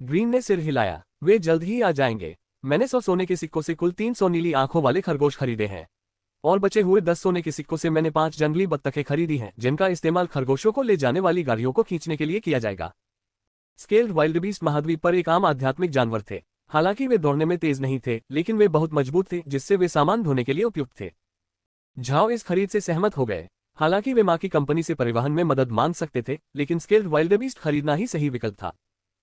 ग्रीन ने सिर हिलाया। वे जल्द ही आ जाएंगे। मैंने 100 सोने के सिक्कों से कुल 300 नीली आंखों वाले खरगोश खरीदे हैं, और बचे हुए 10 सोने के सिक्कों से मैंने 5 जंगली बत्तखें खरीदी हैं, जिनका इस्तेमाल खरगोशों को ले जाने वाली गाड़ियों को खींचने के लिए किया जाएगा। स्केल्ड वाइल्डबीस्ट महाद्वीप पर एक आम आध्यात्मिक जानवर थे। हालांकि वे दौड़ने में तेज नहीं थे, लेकिन वे बहुत मजबूत थे, जिससे वे सामान ढोने के लिए उपयुक्त थे। झाओ इस खरीद से सहमत हो गए। हालांकि वे माँ की कंपनी से परिवहन में मदद मांग सकते थे, लेकिन स्केल्ड वाइल्डबीस्ट खरीदना ही सही विकल्प था।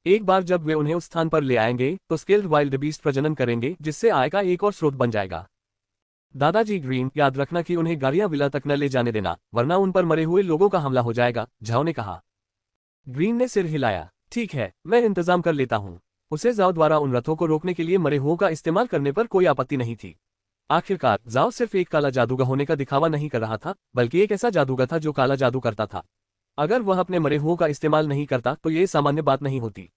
एक बार जब वे उन्हें उस स्थान पर ले आएंगे तो स्केल्ड वाइल्डबीस्ट प्रजनन करेंगे, जिससे आय का एक और स्रोत बन जाएगा। दादाजी ग्रीन, याद रखना कि उन्हें गाड़ियां विला तक न ले जाने देना, वरना उन पर मरे हुए लोगों का हमला हो जाएगा, झाओ ने कहा। ग्रीन ने सिर हिलाया। ठीक है, मैं इंतजाम कर लेता हूँ। उसे जाओ द्वारा उन रथों को रोकने के लिए मरे हुओं का इस्तेमाल करने पर कोई आपत्ति नहीं थी। आखिरकार जाओ सिर्फ एक काला जादूगर होने का दिखावा नहीं कर रहा था, बल्कि एक ऐसा जादूगर था जो काला जादू करता था। अगर वह अपने मरे हुओं का इस्तेमाल नहीं करता तो ये सामान्य बात नहीं होती।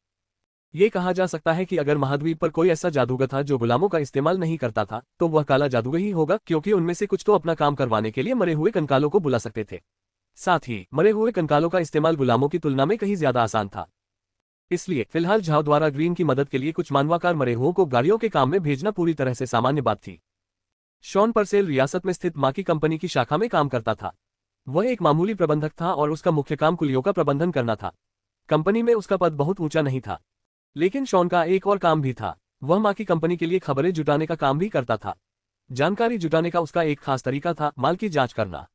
ये कहा जा सकता है कि अगर महाद्वीप पर कोई ऐसा जादूगर था जो गुलामों का इस्तेमाल नहीं करता था, तो वह काला जादूगर ही होगा, क्योंकि उनमें से कुछ तो अपना काम करवाने के लिए मरे हुए कंकालों को बुला सकते थे। साथ ही मरे हुए कंकालों का इस्तेमाल गुलामों की तुलना में कहीं ज्यादा आसान था। इसलिए फिलहाल झाओ द्वारा ग्रीन की मदद के लिए कुछ मानवाकार मरे हुओं को गाड़ियों के काम में भेजना पूरी तरह से सामान्य बात थी। शॉन परसेल रियासत में स्थित माँ की कंपनी की शाखा में काम करता था। वह एक मामूली प्रबंधक था और उसका मुख्य काम कुलियों का प्रबंधन करना था। कंपनी में उसका पद बहुत ऊंचा नहीं था, लेकिन शॉन का एक और काम भी था। वह माँ की कंपनी के लिए खबरें जुटाने का काम भी करता था। जानकारी जुटाने का उसका एक खास तरीका था, माल की जांच करना।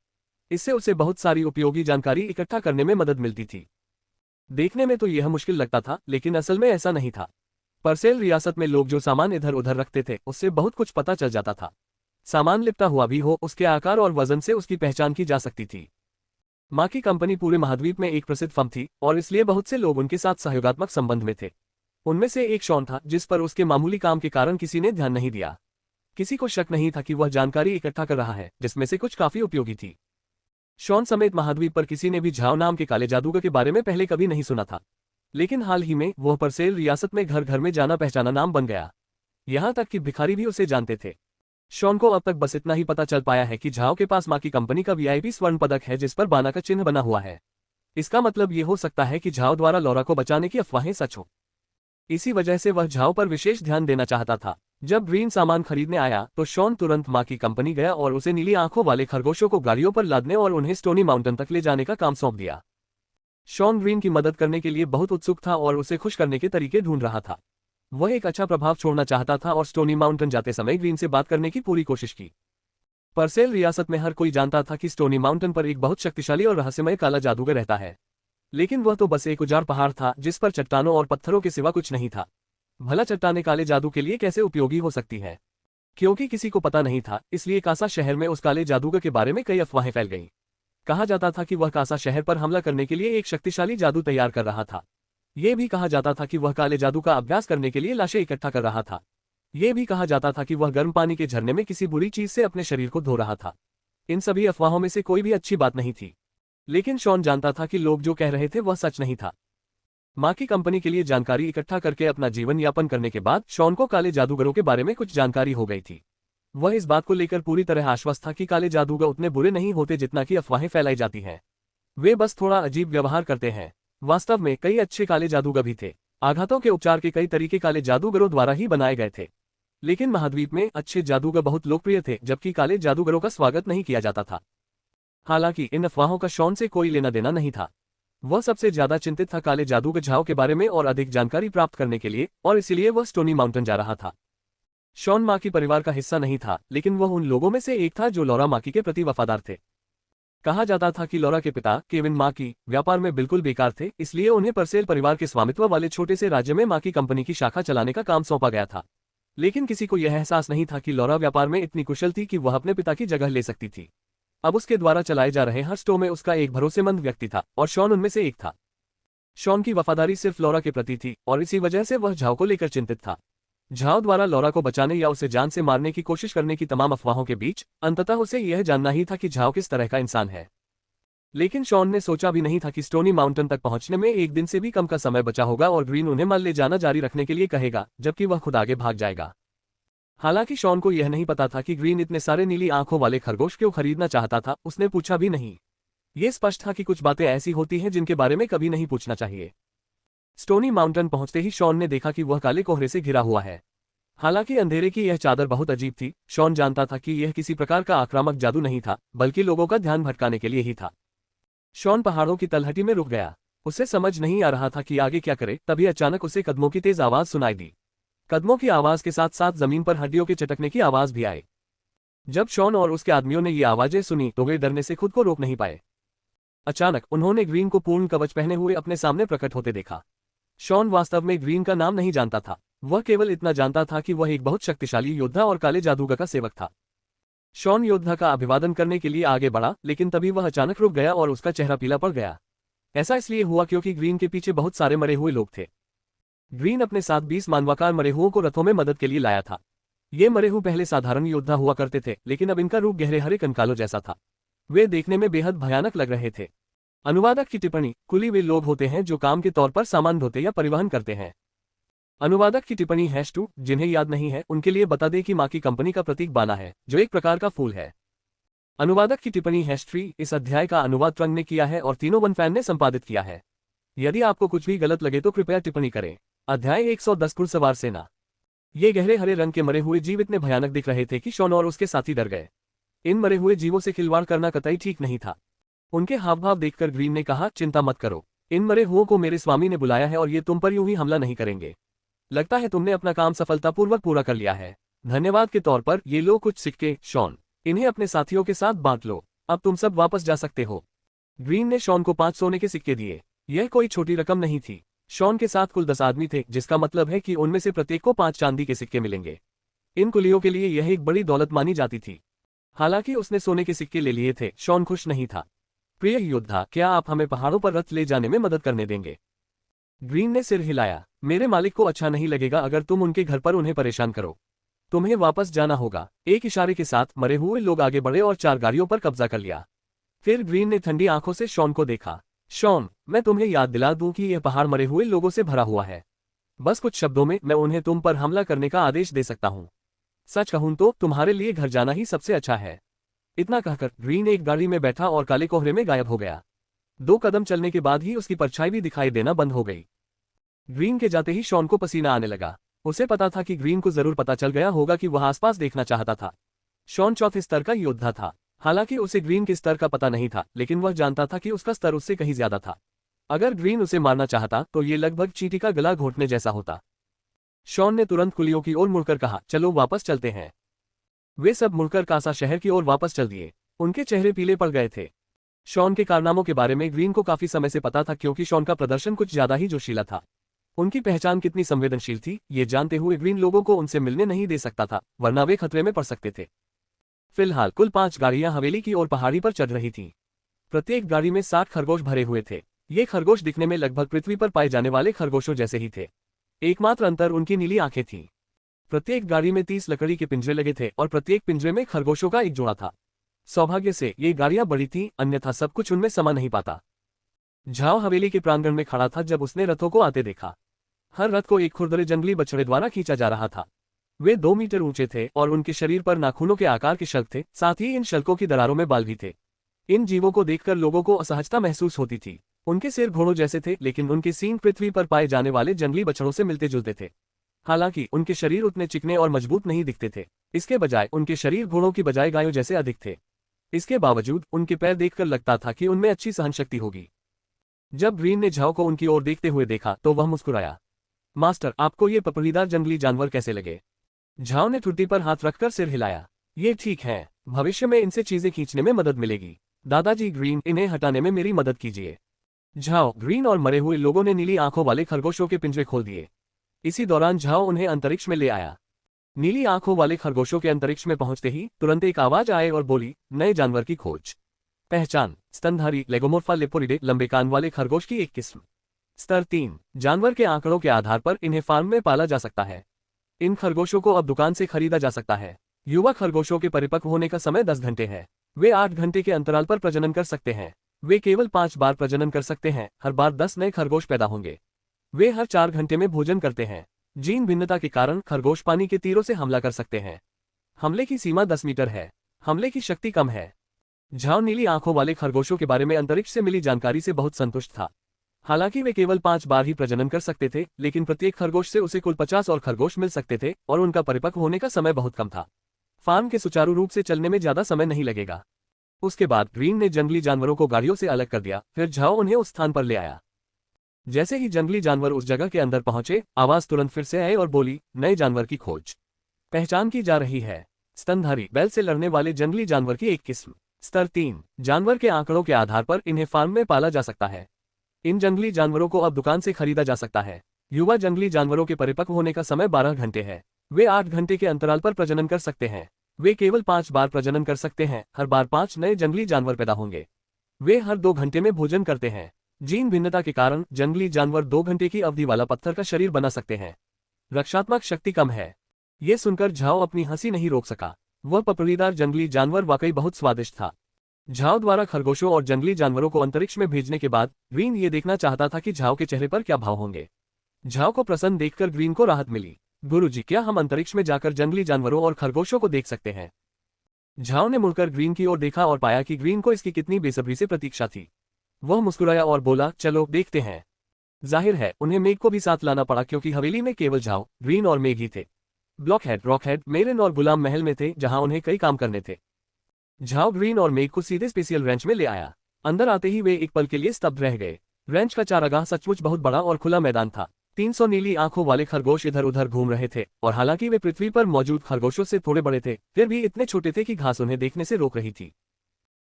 इससे उसे बहुत सारी उपयोगी जानकारी इकट्ठा करने में मदद मिलती थी। देखने में तो यह मुश्किल लगता था, लेकिन असल में ऐसा नहीं था। परसेल रियासत में लोग जो सामान इधर उधर रखते थे, उससे बहुत कुछ पता चल जाता था। सामान लिपटा हुआ भी हो, उसके आकार और वजन से उसकी पहचान की जा सकती थी। माँ की कंपनी पूरे महाद्वीप में एक प्रसिद्ध फर्म थी, और इसलिए बहुत से लोग उनके साथ सहयोगात्मक संबंध में थे। उनमें से एक शॉन था, जिस पर उसके मामूली काम के कारण किसी ने ध्यान नहीं दिया। किसी को शक नहीं था कि वह जानकारी इकट्ठा कर रहा है, जिसमें से कुछ काफी उपयोगी थी। शॉन समेत महाद्वीप पर किसी ने भी झाओ नाम के काले जादूगर के बारे में पहले कभी नहीं सुना था, लेकिन हाल ही में वह परसेल रियासत में घर घर में जाना पहचाना नाम बन गया। यहाँ तक कि भिखारी भी उसे जानते थे। शॉन को अब तक बस इतना ही पता चल पाया है कि झाओ के पास माँ की कंपनी का वीआईपी स्वर्ण पदक है, जिस पर बाना का चिन्ह बना हुआ है। इसका मतलब ये हो सकता है कि झाओ द्वारा लौरा को बचाने की अफवाहें सच हो। इसी वजह से वह झाओ पर विशेष ध्यान देना चाहता था। जब ग्रीन सामान खरीदने आया तो शॉन तुरंत माँ की कंपनी गया और उसे नीली आंखों वाले खरगोशों को गाड़ियों पर लादने और उन्हें स्टोनी माउंटेन तक ले जाने का काम सौंप दिया। शॉन ग्रीन की मदद करने के लिए बहुत उत्सुक था और उसे खुश करने के तरीके ढूंढ रहा था। वह एक अच्छा प्रभाव छोड़ना चाहता था और स्टोनी माउंटेन जाते समय ग्रीन से बात करने की पूरी कोशिश की। परसेल रियासत में हर कोई जानता था कि स्टोनी माउंटेन पर एक बहुत शक्तिशाली और रहस्यमय काला जादूगर रहता है, लेकिन वह तो बस एक उजाड़ पहाड़ था जिस पर चट्टानों और पत्थरों के सिवा कुछ नहीं था। भला चट्टानें काले जादू के लिए कैसे उपयोगी हो सकती है? क्योंकि किसी को पता नहीं था, इसलिए कासा शहर में उस काले जादूगर के बारे में कई अफवाहें फैल गईं। कहा जाता था कि वह कासा शहर पर हमला करने के लिए एक शक्तिशाली जादू तैयार कर रहा था। ये भी कहा जाता था कि वह काले जादू का अभ्यास करने के लिए लाशें इकट्ठा कर रहा था। ये भी कहा जाता था कि वह गर्म पानी के झरने में किसी बुरी चीज से अपने शरीर को धो रहा था। इन सभी अफवाहों में से कोई भी अच्छी बात नहीं थी। लेकिन शॉन जानता था कि लोग जो कह रहे थे वह सच नहीं था। माँ की कंपनी के लिए जानकारी इकट्ठा करके अपना जीवन यापन करने के बाद शॉन को काले जादूगरों के बारे में कुछ जानकारी हो गई थी। वह इस बात को लेकर पूरी तरह आश्वस्त था कि काले जादूगर उतने बुरे नहीं होते जितना कि अफवाहें फैलाई जाती हैं। वे बस थोड़ा अजीब व्यवहार करते हैं। वास्तव में कई अच्छे काले जादूगर भी थे। आघातों के उपचार के कई तरीके काले जादूगरों द्वारा ही बनाए गए थे। लेकिन महाद्वीप में अच्छे जादूगर बहुत लोकप्रिय थे, जबकि काले जादूगरों का स्वागत नहीं किया जाता था। हालांकि इन अफवाहों का शॉन से कोई लेना देना नहीं था। वह सबसे ज्यादा चिंतित था काले जादूगर झाओ के बारे में और अधिक जानकारी प्राप्त करने के लिए, और इसीलिए वह स्टोनी माउंटेन जा रहा था। शॉन माकी परिवार का हिस्सा नहीं था, लेकिन वह उन लोगों में से एक था जो लॉरा माकी के प्रति वफादार थे। कहा जाता था कि लॉरा के पिता केविन माकी व्यापार में बिल्कुल बेकार थे, इसलिए उन्हें परसेल परिवार के स्वामित्व वाले छोटे से राज्य में माकी कंपनी की शाखा चलाने का काम सौंपा गया था। लेकिन किसी को यह एहसास नहीं था कि लॉरा व्यापार में इतनी कुशल थी कि वह अपने पिता की जगह ले सकती थी। अब उसके द्वारा चलाए जा रहे हर स्टोर में उसका एक भरोसेमंद व्यक्ति था, और शॉन उनमें से एक था। शॉन की वफादारी सिर्फ लॉरा के प्रति थी, और इसी वजह से वह झाओ को लेकर चिंतित था। झाओ द्वारा लॉरा को बचाने या उसे जान से मारने की कोशिश करने की तमाम अफवाहों के बीच अंततः उसे यह जानना ही था कि झाओ किस तरह का इंसान है। लेकिन शॉन ने सोचा भी नहीं था कि स्टोनी माउंटेन तक पहुंचने में एक दिन से भी कम का समय बचा होगा और ग्रीन उन्हें माल ले जाना जारी रखने के लिए कहेगा, जबकि वह खुद आगे भाग जाएगा। हालांकि शॉन को यह नहीं पता था कि ग्रीन इतने सारे नीली आंखों वाले खरगोश क्यों खरीदना चाहता था। उसने पूछा भी नहीं। ये स्पष्ट था कि कुछ बातें ऐसी होती हैं जिनके बारे में कभी नहीं पूछना चाहिए। स्टोनी माउंटेन पहुंचते ही शॉन ने देखा कि वह काले कोहरे से घिरा हुआ है। हालांकि अंधेरे की यह चादर बहुत अजीब थी। शॉन जानता था कि यह किसी प्रकार का आक्रामक जादू नहीं था, बल्कि लोगों का ध्यान भटकाने के लिए ही था। शॉन पहाड़ों की तलहटी में रुक गया। उसे समझ नहीं आ रहा था कि आगे क्या करे। तभी अचानक उसे कदमों की तेज आवाज सुनाई दी। कदमों की आवाज के साथ साथ जमीन पर हड्डियों के चटकने की आवाज भी आई। जब शॉन और उसके आदमियों ने ये आवाजें सुनी तो वे डरने से खुद को रोक नहीं पाए। अचानक उन्होंने ग्रीन को पूर्ण कवच पहने हुए अपने सामने प्रकट होते देखा। शॉन वास्तव में ग्रीन का नाम नहीं जानता था। वह केवल इतना जानता था कि वह एक बहुत शक्तिशाली योद्धा और काले जादूगर का सेवक था। शॉन योद्धा का अभिवादन करने के लिए आगे बढ़ा, लेकिन तभी वह अचानक रुक गया और उसका चेहरा पीला पड़ गया। ऐसा इसलिए हुआ क्योंकि ग्रीन के पीछे बहुत सारे मरे हुए लोग थे। ग्रीन अपने साथ 20 मानवाकार मरे हुओं को रथों में मदद के लिए लाया था। ये मरे हुए पहले साधारण योद्धा हुआ करते थे, लेकिन अब इनका रूप गहरे हरे कंकालों जैसा था। वे देखने में बेहद भयानक लग रहे थे। अनुवादक की टिप्पणी: कुली वे लोग होते हैं जो काम के तौर पर सामान ढोते या परिवहन करते हैं। अनुवादक की टिप्पणी: #2 जिन्हें याद नहीं है उनके लिए बता दें कि माँ की कंपनी का प्रतीक बाना है, जो एक प्रकार का फूल है। अनुवादक की टिप्पणी: #3 इस अध्याय का अनुवाद ट्रंग ने किया है और तीनों वन फैन ने संपादित किया है। यदि आपको कुछ भी गलत लगे तो कृपया टिप्पणी करें। अध्याय 110 घुड़सवार सेना। ये गहरे हरे रंग के मरे हुए जीव इतने भयानक दिख रहे थे कि शॉन और उसके साथी डर गए। इन मरे हुए जीवों से खिलवाड़ करना कतई ठीक नहीं था। उनके हाव भाव देखकर ग्रीन ने कहा, चिंता मत करो, इन मरे हुओं को मेरे स्वामी ने बुलाया है और ये तुम पर यूं ही हमला नहीं करेंगे। लगता है तुमने अपना काम सफलतापूर्वक पूरा कर लिया है। धन्यवाद के तौर पर ये लो कुछ सिक्के, शॉन। इन्हें अपने साथियों के साथ बांट लो। अब तुम सब वापस जा सकते हो। ग्रीन ने शॉन को 5 सोने के सिक्के दिए। यह कोई छोटी रकम नहीं थी। शॉन के साथ कुल 10 आदमी थे, जिसका मतलब है कि उनमें से प्रत्येक को 5 चांदी के सिक्के मिलेंगे। इन कुलियों के लिए यह एक बड़ी दौलत मानी जाती थी। हालांकि उसने सोने के सिक्के ले लिए थे, शॉन खुश नहीं था। प्रिय योद्धा, क्या आप हमें पहाड़ों पर रथ ले जाने में मदद करने देंगे? ग्रीन ने सिर हिलाया। मेरे मालिक को अच्छा नहीं लगेगा अगर तुम उनके घर पर उन्हें परेशान करो। तुम्हें वापस जाना होगा। एक इशारे के साथ मरे हुए लोग आगे बढ़े और 4 गाड़ियों पर कब्जा कर लिया। फिर ग्रीन ने ठंडी आंखों से शॉन को देखा। शॉन, मैं तुम्हें याद दिला दूं कि यह पहाड़ मरे हुए लोगों से भरा हुआ है। बस कुछ शब्दों में मैं उन्हें तुम पर हमला करने का आदेश दे सकता हूं। सच कहूं तो तुम्हारे लिए घर जाना ही सबसे अच्छा है। इतना कहकर ग्रीन एक गाड़ी में बैठा और काले कोहरे में गायब हो गया। 2 कदम चलने के बाद ही उसकी परछाई भी दिखाई देना बंद हो गई। ग्रीन के जाते ही शॉन को पसीना आने लगा। उसे पता था कि ग्रीन को जरूर पता चल गया होगा कि वह आसपास देखना चाहता था। शॉन चौथे स्तर का योद्धा था। हालांकि उसे ग्रीन के स्तर का पता नहीं था, लेकिन वह जानता था कि उसका स्तर उससे कहीं ज्यादा था। अगर ग्रीन उसे मारना चाहता तो ये लगभग चींटी का गला घोटने जैसा होता। शॉन ने तुरंत कुलियों की ओर मुड़कर कहा, चलो वापस चलते हैं। वे सब मुड़कर कासा शहर की ओर वापस चल दिए। उनके चेहरे पीले पड़ गए थे। शॉन के कारनामों के बारे में ग्रीन को काफी समय से पता था क्योंकि शॉन का प्रदर्शन कुछ ज्यादा ही जोशीला था। उनकी पहचान कितनी संवेदनशील थी, ये जानते हुए ग्रीन लोगों को उनसे मिलने नहीं दे सकता था, वरना वे खतरे में पड़ सकते थे। फिलहाल कुल 5 गाड़ियां हवेली की ओर पहाड़ी पर चढ़ रही थीं। प्रत्येक गाड़ी में 60 खरगोश भरे हुए थे। ये खरगोश दिखने में लगभग पृथ्वी पर पाए जाने वाले खरगोशों जैसे ही थे। एकमात्र अंतर उनकी नीली आंखें थीं। प्रत्येक गाड़ी में 30 लकड़ी के पिंजरे लगे थे और प्रत्येक पिंजरे में खरगोशों का एक जोड़ा था। सौभाग्य से ये गाड़ियां बड़ी थीं, अन्यथा सब कुछ उनमें समा नहीं पाता। झाओ हवेली के प्रांगण में खड़ा था जब उसने रथों को आते देखा। हर रथ को एक खुरदरे जंगली बछड़े द्वारा खींचा जा रहा था। वे 2 मीटर ऊंचे थे और उनके शरीर पर नाखूनों के आकार के शल्क थे, साथ ही इन शल्कों की दरारों में बाल भी थे। इन जीवों को देखकर लोगों को असहजता महसूस होती थी। उनके सिर घोड़ों जैसे थे, लेकिन उनके सींग पृथ्वी पर पाए जाने वाले जंगली बछड़ों से मिलते जुलते थे। हालांकि उनके शरीर उतने चिकने और मजबूत नहीं दिखते थे। इसके बजाय उनके शरीर घोड़ों की बजाय गायों जैसे अधिक थे। इसके बावजूद उनके पैर देखकर लगता था कि उनमें अच्छी सहनशक्ति होगी। जब ग्रीन ने झाओ को उनकी ओर देखते हुए देखा तो वह मुस्कुराया। मास्टर, आपको ये पपड़ीदार जंगली जानवर कैसे लगे? झाओ ने ठुड्डी पर हाथ रखकर सिर हिलाया। ये ठीक है, भविष्य में इनसे चीजें खींचने में मदद मिलेगी। दादाजी ग्रीन, इन्हें हटाने में मेरी मदद कीजिए। झाओ, ग्रीन और मरे हुए लोगों ने नीली आंखों वाले खरगोशों के पिंजरे खोल दिए। इसी दौरान झाओ उन्हें अंतरिक्ष में ले आया। नीली आंखों वाले खरगोशों के अंतरिक्ष में पहुंचते ही तुरंत एक आवाज आए और बोली, नए जानवर की खोज। पहचान, स्तनधारी लेगोमोर्फा लेपोरिडे, लंबे कान वाले खरगोश की एक किस्म। स्तर 3, जानवर के आंकड़ों के आधार पर इन्हें फार्म में पाला जा सकता है। इन खरगोशों को अब दुकान से खरीदा जा सकता है। युवा खरगोशों के परिपक्व होने का समय 10 घंटे है। वे 8 घंटे के अंतराल पर प्रजनन कर सकते हैं। वे केवल 5 बार प्रजनन कर सकते हैं, हर बार 10 नए खरगोश पैदा होंगे। वे हर 4 घंटे में भोजन करते हैं। जीन भिन्नता के कारण खरगोश पानी के तीरों से हमला कर सकते हैं। हमले की सीमा 10 मीटर है। हमले की शक्ति कम है। झाओ नीली आंखों वाले खरगोशों के बारे में अंतरिक्ष से मिली जानकारी से बहुत संतुष्ट था। हालांकि वे केवल 5 बार ही प्रजनन कर सकते थे, लेकिन प्रत्येक खरगोश से उसे कुल 50 और खरगोश मिल सकते थे और उनका परिपक्व होने का समय बहुत कम था। फार्म के सुचारू रूप से चलने में ज्यादा समय नहीं लगेगा। उसके बाद ग्रीन ने जंगली जानवरों को गाड़ियों से अलग कर दिया, फिर झाओ उन्हें उस स्थान पर ले आया। जैसे ही जंगली जानवर उस जगह के अंदर पहुंचे, आवाज तुरंत फिर से आई और बोली, नए जानवर की खोज। पहचान की जा रही है। स्तनधारी, बैल से लड़ने वाले जंगली जानवर की एक किस्म। स्तर 3, जानवर के आंकड़ों के आधार पर इन्हें फार्म में पाला जा सकता है। इन जंगली जानवरों को अब दुकान से खरीदा जा सकता है। युवा जंगली जानवरों के परिपक्व होने का समय 12 घंटे है। वे 8 घंटे के अंतराल पर प्रजनन कर सकते हैं। वे केवल 5 बार प्रजनन कर सकते हैं, हर बार 5 नए जंगली जानवर पैदा होंगे। वे हर 2 घंटे में भोजन करते हैं। जीन भिन्नता के कारण जंगली जानवर 2 घंटे की अवधि वाला पत्थर का शरीर बना सकते हैं। रक्षात्मक शक्ति कम है। ये सुनकर झाओ अपनी हंसी नहीं रोक सका। वह पपड़ीदार जंगली जानवर वाकई बहुत स्वादिष्ट था। झाओ द्वारा खरगोशों और जंगली जानवरों को अंतरिक्ष में भेजने के बाद ग्रीन ये देखना चाहता था कि झाओ के चेहरे पर क्या भाव होंगे। झाओ को प्रसन्न देखकर ग्रीन को राहत मिली। गुरुजी, क्या हम अंतरिक्ष में जाकर जंगली जानवरों और खरगोशों को देख सकते हैं? झाओ ने मुड़कर ग्रीन की ओर देखा और पाया कि ग्रीन को इसकी कितनी बेसब्री से प्रतीक्षा थी। वह मुस्कुराया और बोला, चलो देखते हैं। जाहिर है उन्हें मेघ को भी साथ लाना पड़ा क्योंकि हवेली में केवल झाओ, ग्रीन और मेघ ही थे। ब्लॉकहेड, रॉकहेड, मेरिन और गुलाम महल में थे जहां उन्हें कई काम करने थे। झाओ ग्रीन और मेघ को सीधे स्पेशियल रेंच में ले आया। अंदर आते ही वे एक पल के लिए स्तब्ध रह गए। रेंच का चारागाह सचमुच बहुत बड़ा और खुला मैदान था। 300 नीली आंखों वाले खरगोश इधर उधर घूम रहे थे और हालांकि वे पृथ्वी पर मौजूद खरगोशों से थोड़े बड़े थे, फिर भी इतने छोटे थे कि घास उन्हें देखने से रोक रही थी।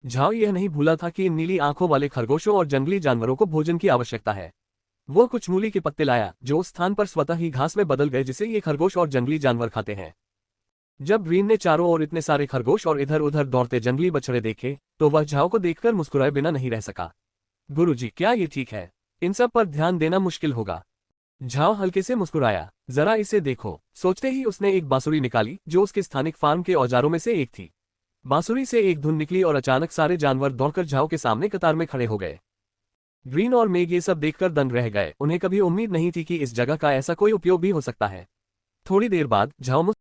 झाओ यह नहीं भूला था कि इन नीली आंखों वाले खरगोशों और जंगली जानवरों को भोजन की आवश्यकता है। वो कुछ मूली के पत्ते लाया जो उस स्थान पर स्वतः ही घास में बदल गए जिसे ये खरगोश और जंगली जानवर खाते हैं। जब ग्रीन ने चारों ओर इतने सारे खरगोश और इधर उधर दौड़ते जंगली बछड़े देखे तो वह झाओ को देखकर मुस्कुराए बिना नहीं रह सका। गुरुजी, क्या ये ठीक है? इन सब पर ध्यान देना मुश्किल होगा। झाओ हल्के से मुस्कुराया। जरा इसे देखो। सोचते ही उसने एक बांसुरी निकाली जो उसके स्थानिक फार्म के औजारों में से एक थी। बांसुरी से एक धुन निकली और अचानक सारे जानवर दौड़कर झाओ के सामने कतार में खड़े हो गए। ग्रीन और मेघ ये सब देखकर दंग रह गए। उन्हें कभी उम्मीद नहीं थी कि इस जगह का ऐसा कोई उपयोग भी हो सकता है। थोड़ी देर बाद झाओ